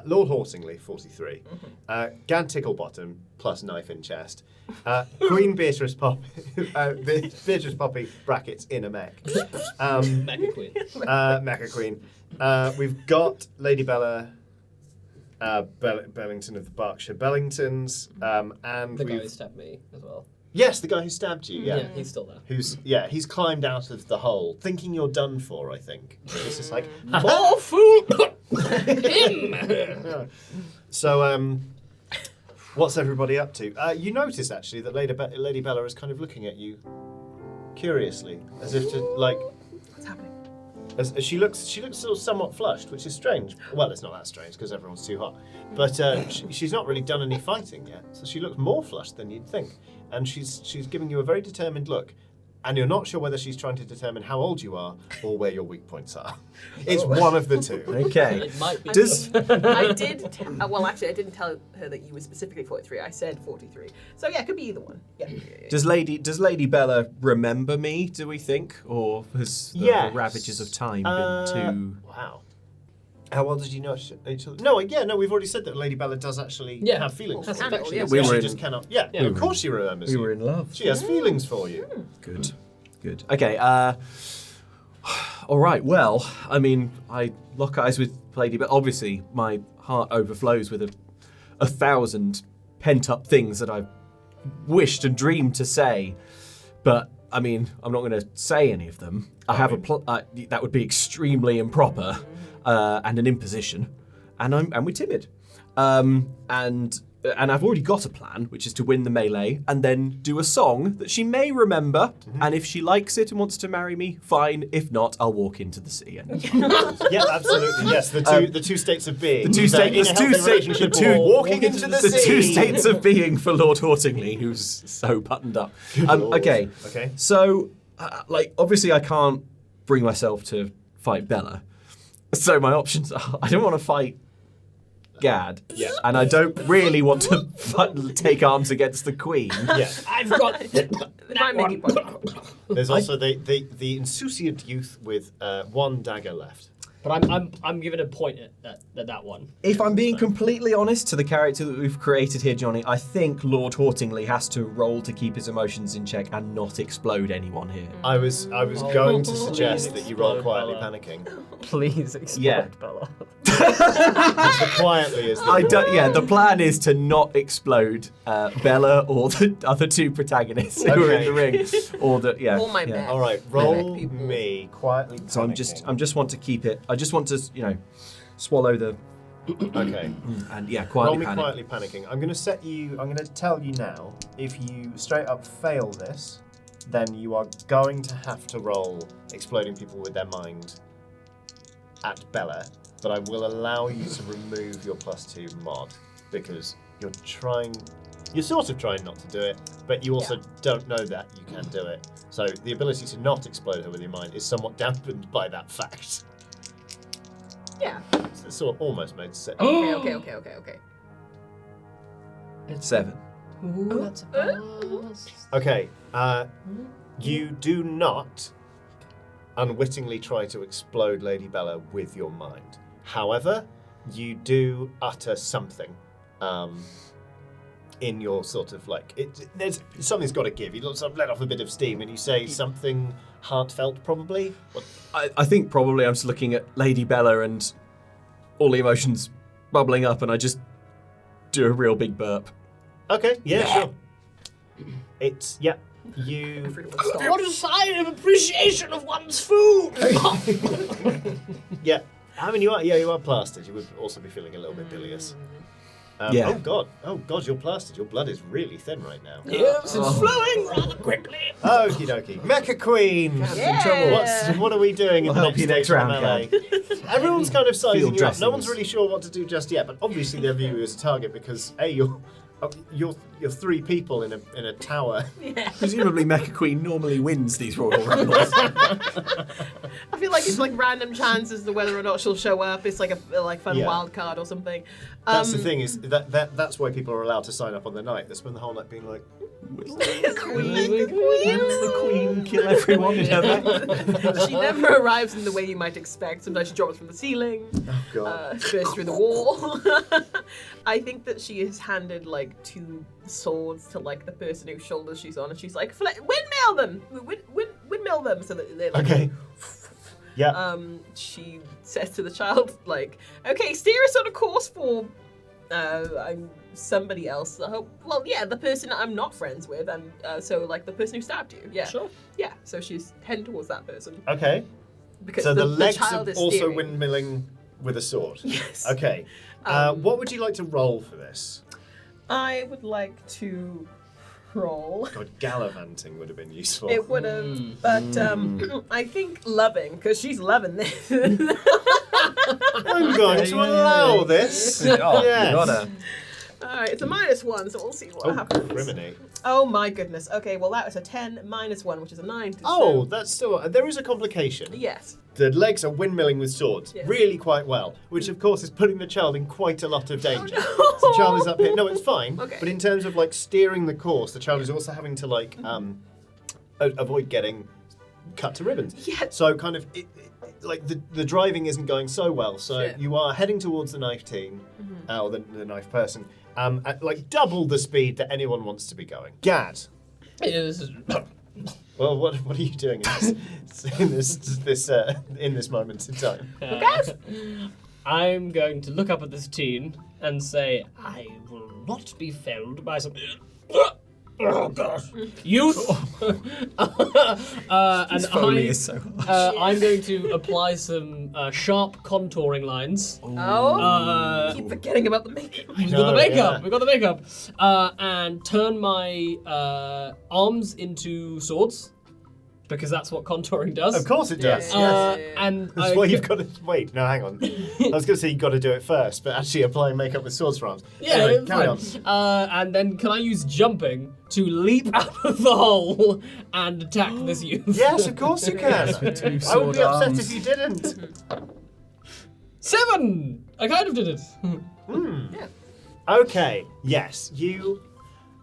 Lord Horsingly, 43, Gad Ticklebottom, plus knife in chest, Queen Beatrice Poppy, Beatrice Poppy, brackets, in a mech, Mecha Queen. Mecha Queen. We've got Lady Bella Bellington of the Berkshire Bellingtons, and The guy we've... who stabbed me as well. Yes, the guy who stabbed you, yeah. He's still there. He's climbed out of the hole, thinking you're done for, I think. It's just like, More fool! Him! yeah. So, what's everybody up to? You notice, actually, that Lady Bella is kind of looking at you curiously, as if to, like... What's happening? As she looks sort of somewhat flushed, which is strange. Well, it's not that strange because everyone's too hot. But she's not really done any fighting yet, so she looks more flushed than you'd think. And she's giving you a very determined look, and you're not sure whether she's trying to determine how old you are or where your weak points are. It's one of the two. Okay. It might be. I did. Well, actually, I didn't tell her that you were specifically 43. I said 43. So yeah, it could be either one. Yeah. Does Lady Bella remember me, do we think? Or has the ravages of time been too... Wow. How well did you know each other? No, we've already said that Lady Bella does actually have feelings. Has for you. affection, yes. We were She in- just cannot... Yeah, of course she remembers We you. were in love. She has feelings for you. Good. Okay, all right, well, I mean, I lock eyes with Lady Bella. Obviously, my heart overflows with a thousand pent-up things that I've wished and dreamed to say. But, I mean, I'm not going to say any of them. I have that would be extremely improper and an imposition. And we're timid. And I've already got a plan, which is to win the melee and then do a song that she may remember. And if she likes it and wants to marry me, fine. If not, I'll walk into the sea. Yeah, absolutely. Yes, the two states of being. The two states of being for Lord Hortingley, who's so buttoned up. Okay. So, obviously, I can't bring myself to fight Bella. So my options are: I don't want to fight Gad, and I don't really want to take arms against the Queen. Yeah. I've got Might make you point. There's also the insouciant youth with one dagger left. But I'm giving a point at that one. If I'm being completely honest to the character that we've created here, Johnny, I think Lord Hortingley has to roll to keep his emotions in check and not explode anyone here. I was going to suggest that you roll quietly panicking. Please explode, Yeah. Bella. So quietly is the The plan is to not explode Bella or the other two protagonists who are in the ring, or All my men. All right, roll me quietly. So I just want to keep it. I just want to swallow the Okay. and Roll quietly me panic. quietly panicking. I'm going to tell you now, if you straight up fail this, then you are going to have to roll exploding people with their mind at Bella, but I will allow you to remove your +2 mod because you're sort of trying not to do it, but you also don't know that you can do it. So the ability to not explode her with your mind is somewhat dampened by that fact. Yeah. It's sort of almost made sense. Okay. 7. Ooh, that's a pass. Okay, you do not unwittingly try to explode Lady Bella with your mind. However, you do utter something in your sort of something's got to give. You sort of let off a bit of steam and you say something heartfelt, probably. I think probably I'm just looking at Lady Bella and all the emotions bubbling up, and I just do a real big burp. Okay, yeah, sure. It's, you... What a sign of appreciation of one's food! Yeah, I mean, you are plastered. You would also be feeling a little bit bilious. Yeah. Oh god, you're plastered. Your blood is really thin right now. Yes, it's flowing rather quickly. Okie dokie. Mecha Queen! What are we doing in the help next you next stage of round, melee? Everyone's kind of sizing you up. dressings. No one's really sure what to do just yet, but obviously they view you as a target because you're 3 people in a tower. Presumably Mecha Queen normally wins these Royal Rumbles. I feel like it's like random chances to whether or not she'll show up. It's like a fun wild card or something. That's the thing, is that's why people are allowed to sign up on the night. They spend the whole night being like, Will the Queen kill everyone in her back? She never arrives in the way you might expect. Sometimes she drops from the ceiling. oh god. Bursts through the wall. I think that she has handed 2 swords to the person whose shoulders she's on, and she's like, windmill them, windmill them, so that they're Okay. Yeah. She says to the child, okay, steer us on a course for I'm somebody else. Well, yeah, the person I'm not friends with, and so like the person who stabbed you. Yeah. Sure. Yeah. So she's heading towards that person Okay. because So the legs child are is also steering. windmilling with a sword. Yes. Okay. What would you like to roll for this? I would like to roll. God, gallivanting would have been useful. It would have, but I think loving, because she's loving this. I'm going to allow this. Oh, Yes. you gotta. Alright, it's a -1, so we'll see what Oh, happens. criminate. Oh my goodness. Okay, well that was a 10 -1, which is a 9. Oh, So, that's still... There is a complication. yes. The legs are windmilling with swords Yeah. really quite well, which of course is putting the child in quite a lot of danger. Oh, no. So the child is up here. No, it's fine. Okay. But in terms of like steering the course, the child is also having to like avoid getting cut to ribbons. Yeah. So kind of like the driving isn't going so well. So Sure. you are heading towards the knife team, or the knife person, at like double the speed that anyone wants to be going. Gad. Well, what are you doing in this moment in time? I'm going to look up at this teen and say, I will not be felled by some... Oh, God. Youth! And Foley is so harsh. I'm going to apply some sharp contouring lines. Oh, keep forgetting about the makeup. We've got the makeup. We've got the makeup. And turn my arms into swords, because that's what contouring does. Of course it does. Yeah. Yes. And That's why you've got to wait. No, hang on. I was going to say you've got to do it first, but actually applying makeup with swords for arms. yeah, Anyway, it's carry on. fine. And then can I use jumping to leap out of the hole and attack this youth? Yes, of course you can. With two I would sword be upset arms. if you didn't. 7! I kind of did it. Okay. Yes, you.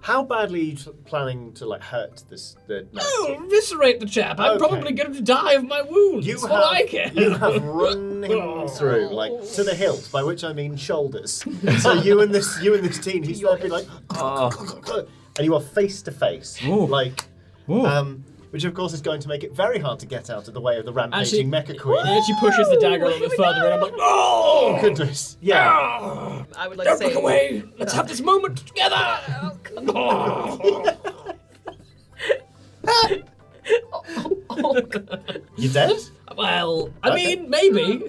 How badly are you planning to like hurt the? Oh, eviscerate the chap. I'm Okay. probably going to die of my wounds. You For all I care. You have run him through, like to the hilt, by which I mean shoulders. So you and this teen, he's there be like, and you are face to face, Ooh. like, Ooh. which of course is going to make it very hard to get out of the way of the Actually, rampaging mecha queen. He actually pushes the dagger a little bit further, and I'm like, Oh goodness, yeah. I would like don't to say. look away. Let's have this moment together. You dead? Well, I mean, maybe.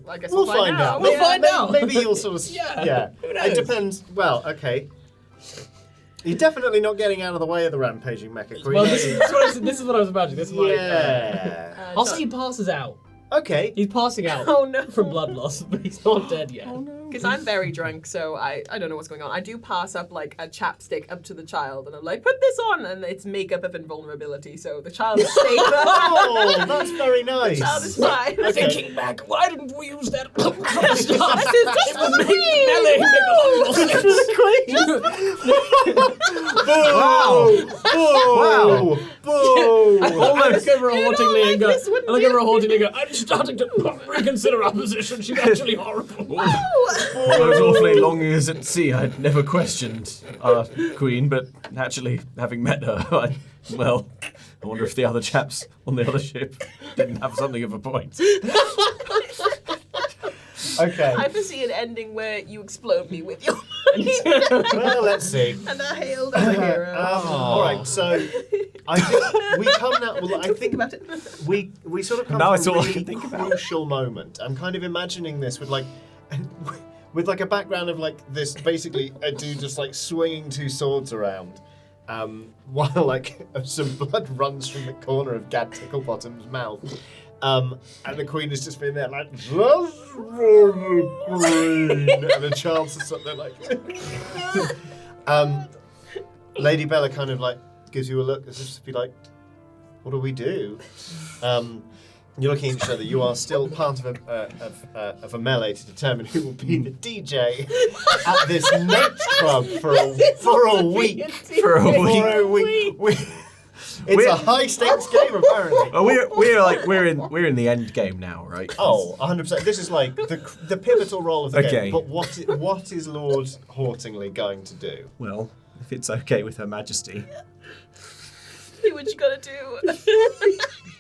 I guess We'll find out. We'll find out. Maybe you'll sort of. Yeah, who knows? It depends. Well, okay. You're definitely not getting out of the way of the rampaging mecha queen. Well, this is what I was imagining. This is what yeah. I'll say he passes out. Okay. He's passing out Oh no. from blood loss, but he's not dead yet. Because I'm very drunk, so I don't know what's going on. I do pass up like a chapstick up to the child, and I'm like, put this on, and it's makeup of invulnerability, so the child is safe. Oh, that's very nice. The child is fine. Okay. Thinking back, why didn't we use that? This is just It would make melee make a lot more sense. Wow. Boo. I look over at Hauntingly and go, this wouldn't I look over at Hauntingly and go, I'm starting to reconsider our position. She's actually horrible. Those awfully long years at sea, I'd never questioned our queen, but naturally, having met her, I wonder if the other chaps on the other ship didn't have something of a point. Okay. I foresee an ending where you explode me with your Well, let's see. and are hailed as a hero. All right. So, I think we come now. Well, I think about it. we sort of come Now to it's a all I really can think about. crucial moment. I'm kind of imagining this with like a background of like this, basically a dude just like swinging two swords around, while like some blood runs from the corner of Gad Ticklebottom's mouth. And the queen has just been there like, just for the queen, and the child says something like, Lady Bella kind of like gives you a look as if to be like, what do we do? You're looking at each other. You are still part of a melee to determine who will be the DJ at this nightclub for a week. For a week. It's a high stakes game apparently. Well, we're in the end game now, right? Oh, 100%. This is like the pivotal role of the Okay. game. But what is Lord Hauntingly going to do? Well, if it's okay with Her Majesty, See what you gotta do.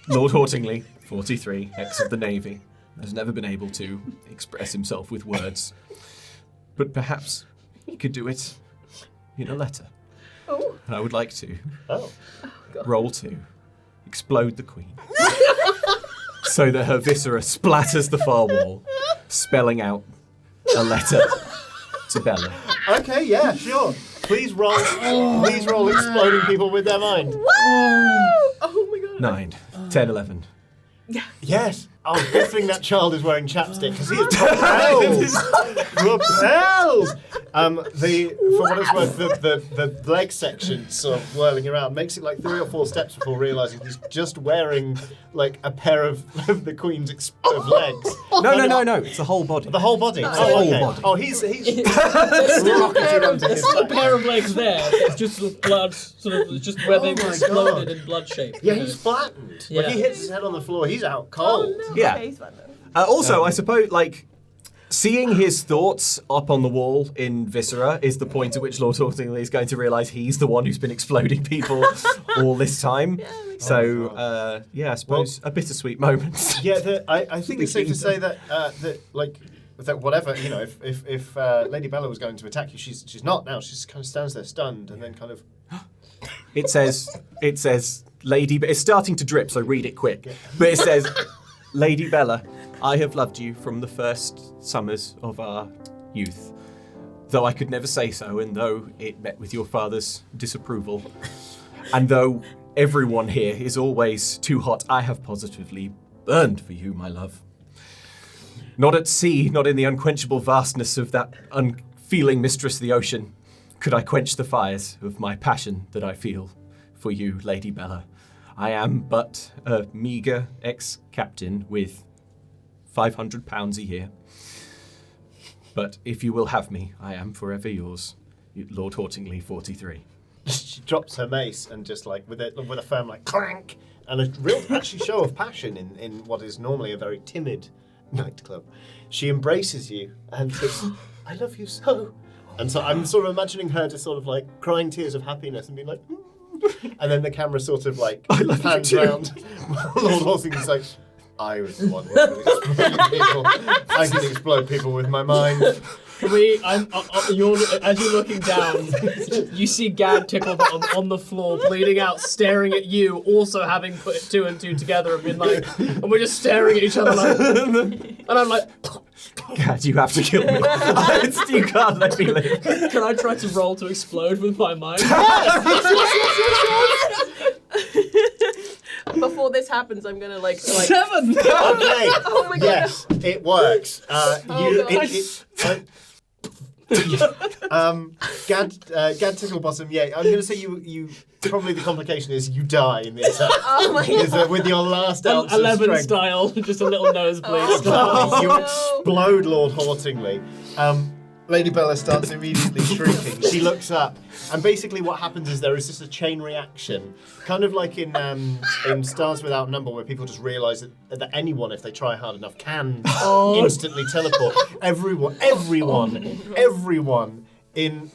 Lord Hauntingly, 43, ex of the Navy, has never been able to express himself with words. but perhaps you could do it in a letter. Oh. And I would like to Oh. roll to explode the queen. So that her viscera splatters the far wall, spelling out a letter to Bella. Okay, yeah, sure. Please roll. Please roll exploding people with their mind. Oh my god. 9, 10, 11. Yes. Oh, good thing that child is wearing chapstick because he is propels. For what it's worth, the leg section sort of whirling around makes it like 3 or 4 steps before realizing he's just wearing like a pair of the queen's of legs. No. It's the whole body. The whole body. The whole body. Oh, he's Still rocketed onto his a back. pair of legs there. It's just blood, sort of, just where they've my exploded God. in blood shape. Yeah, he's flattened. When Yeah. he hits his head on the floor, he's out cold. Oh, no. Yeah. Okay, he's fine then. Also, I suppose, like, seeing his thoughts up on the wall in Viscera is the point at which Lord Hawtingley is going to realise he's the one who's been exploding people all this time. So, I suppose a bittersweet moment. Yeah, I think it's safe to say that that whatever, you know, if Lady Bella was going to attack you, she's not now. She just kind of stands there stunned and then kind of. It says, Lady, it's starting to drip, so read it quick. But it says, Lady Bella, I have loved you from the first summers of our youth. Though I could never say so, and though it met with your father's disapproval, and though everyone here is always too hot, I have positively burned for you, my love. Not at sea, not in the unquenchable vastness of that unfeeling mistress of the ocean, could I quench the fires of my passion that I feel for you, Lady Bella. I am but a meagre ex-captain with £500 a year. But if you will have me, I am forever yours, Lord Hawtingley, 43. She drops her mace and just like with a firm like clank and a real actually show of passion in what is normally a very timid nightclub. She embraces you and says, "I love you so." And so I'm sort of imagining her just sort of like crying tears of happiness and being like, and then the camera sort of like pans round. Lord Hawtingley's like, I was the one who was exploding people. I can explode people with my mind. Can we? As you're looking down, you see Gad Ticklebottom on the floor, bleeding out, staring at you, also having put 2 and 2 together and been like, and we're just staring at each other like, and I'm like, Gad, you have to kill me. You can't let me live. can I try to roll to explode with my mind? Before this happens, I'm gonna like 7! Okay. Oh my god. Yes, it works. Gad Ticklebottom. Yeah, I'm going to say you. Probably the complication is you die in the attack. Oh my god. With your last ounce of 11 strength. style, just a little nosebleed. Oh. You explode, Lord Hawtingley. Lady Bella starts immediately shrieking. She looks up, and basically what happens is there is just a chain reaction, kind of like in Stars Without Number, where people just realise that anyone, if they try hard enough, can instantly teleport. Everyone in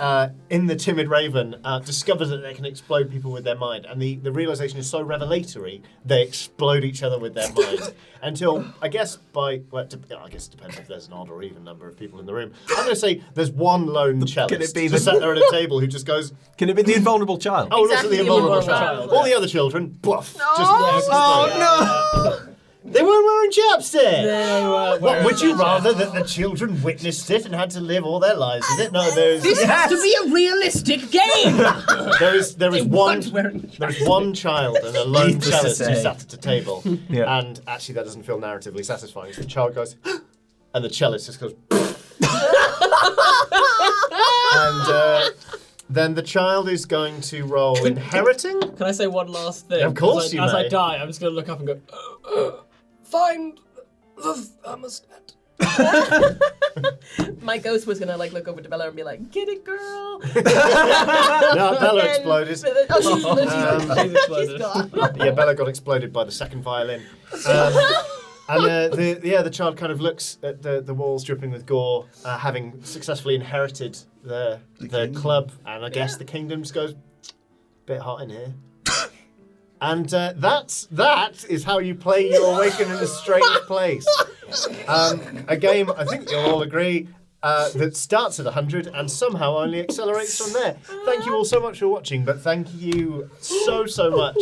the Timid Raven discovers that they can explode people with their mind, and the realization is so revelatory they explode each other with their mind until I guess it depends if there's an odd or even number of people in the room. I'm going to say there's one lone cellist just sat there at a table who just goes. Can it be the invulnerable child? Oh, Exactly, the invulnerable child. All the other children, bluff. No! They weren't wearing chapstick. What would you rather that the children witnessed it and had to live all their lives with it? No, This has to be a realistic game! there is one child and a lone cellist who sat at a table, and actually that doesn't feel narratively satisfying. So the child goes, and the cellist just goes, and then the child is going to roll inheriting. Can I say one last thing? Of course As I die, I'm just going to look up and go, find the thermostat. My ghost was gonna like look over to Bella and be like, "Get it, girl." No, Bella exploded. She's exploded. gone. Yeah, Bella got exploded by the second violin. And the child kind of looks at the walls dripping with gore, having successfully inherited the club, and I guess the kingdom just goes, bit hot in here. And that is how you play your Awaken in a Strange Place. A game, I think you'll all agree, that starts at 100 and somehow only accelerates from there. Thank you all so much for watching, but thank you so much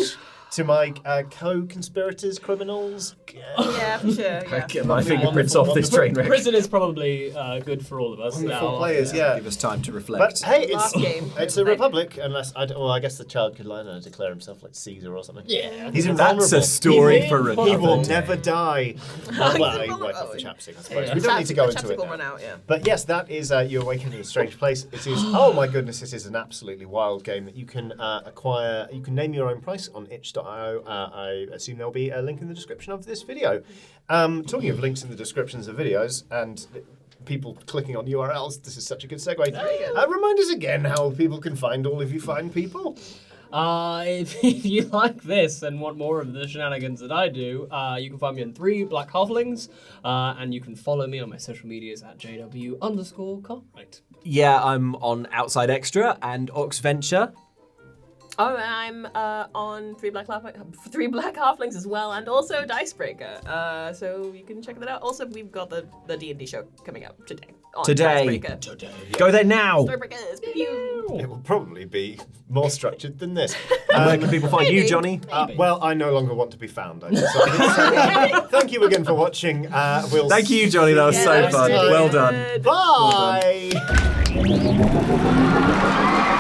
to my co-conspirators, criminals. Yeah, for sure. Yeah. Get my fingerprints off this train wreck. Prison is probably good for all of us. Wonderful now. players, yeah. Give us time to But reflect. hey, Last game. it's a republic, unless I guess the child could declare himself like Caesar or something. Yeah. He's invulnerable. That's a story He's for invulnerable. He another will day. never die. Well, he wipe off the chapstick, I suppose. We don't need to go into Chapstick it will now. run out, yeah. But yes, that is You Awaken in a Strange Place. It is, oh my goodness, it is an absolutely wild game that you can acquire. You can name your own price on itch.io. I assume there'll be a link in the description of this video. Talking of links in the descriptions of videos and people clicking on URLs, this is such a good segue. Remind us again how people can find all of you fine people. If you like this and want more of the shenanigans that I do, you can find me on 3 Black Halflings, and you can follow me on my social medias at JW_Cartwright. Yeah, I'm on Outside Extra and Oxventure. Oh, and I'm on 3 Black Halflings as well, and also Dicebreaker. So you can check that out. Also, we've got the D&D show coming out today. On Dicebreaker. Go there now. Storybreakers. Pew. It will probably be more structured than this. Where can people find you, maybe. Johnny? Well, I no longer want to be found. I decided. So, thank you again for watching. Thank you, Johnny. That was Yeah, so that was fun. really Well good. done. Bye.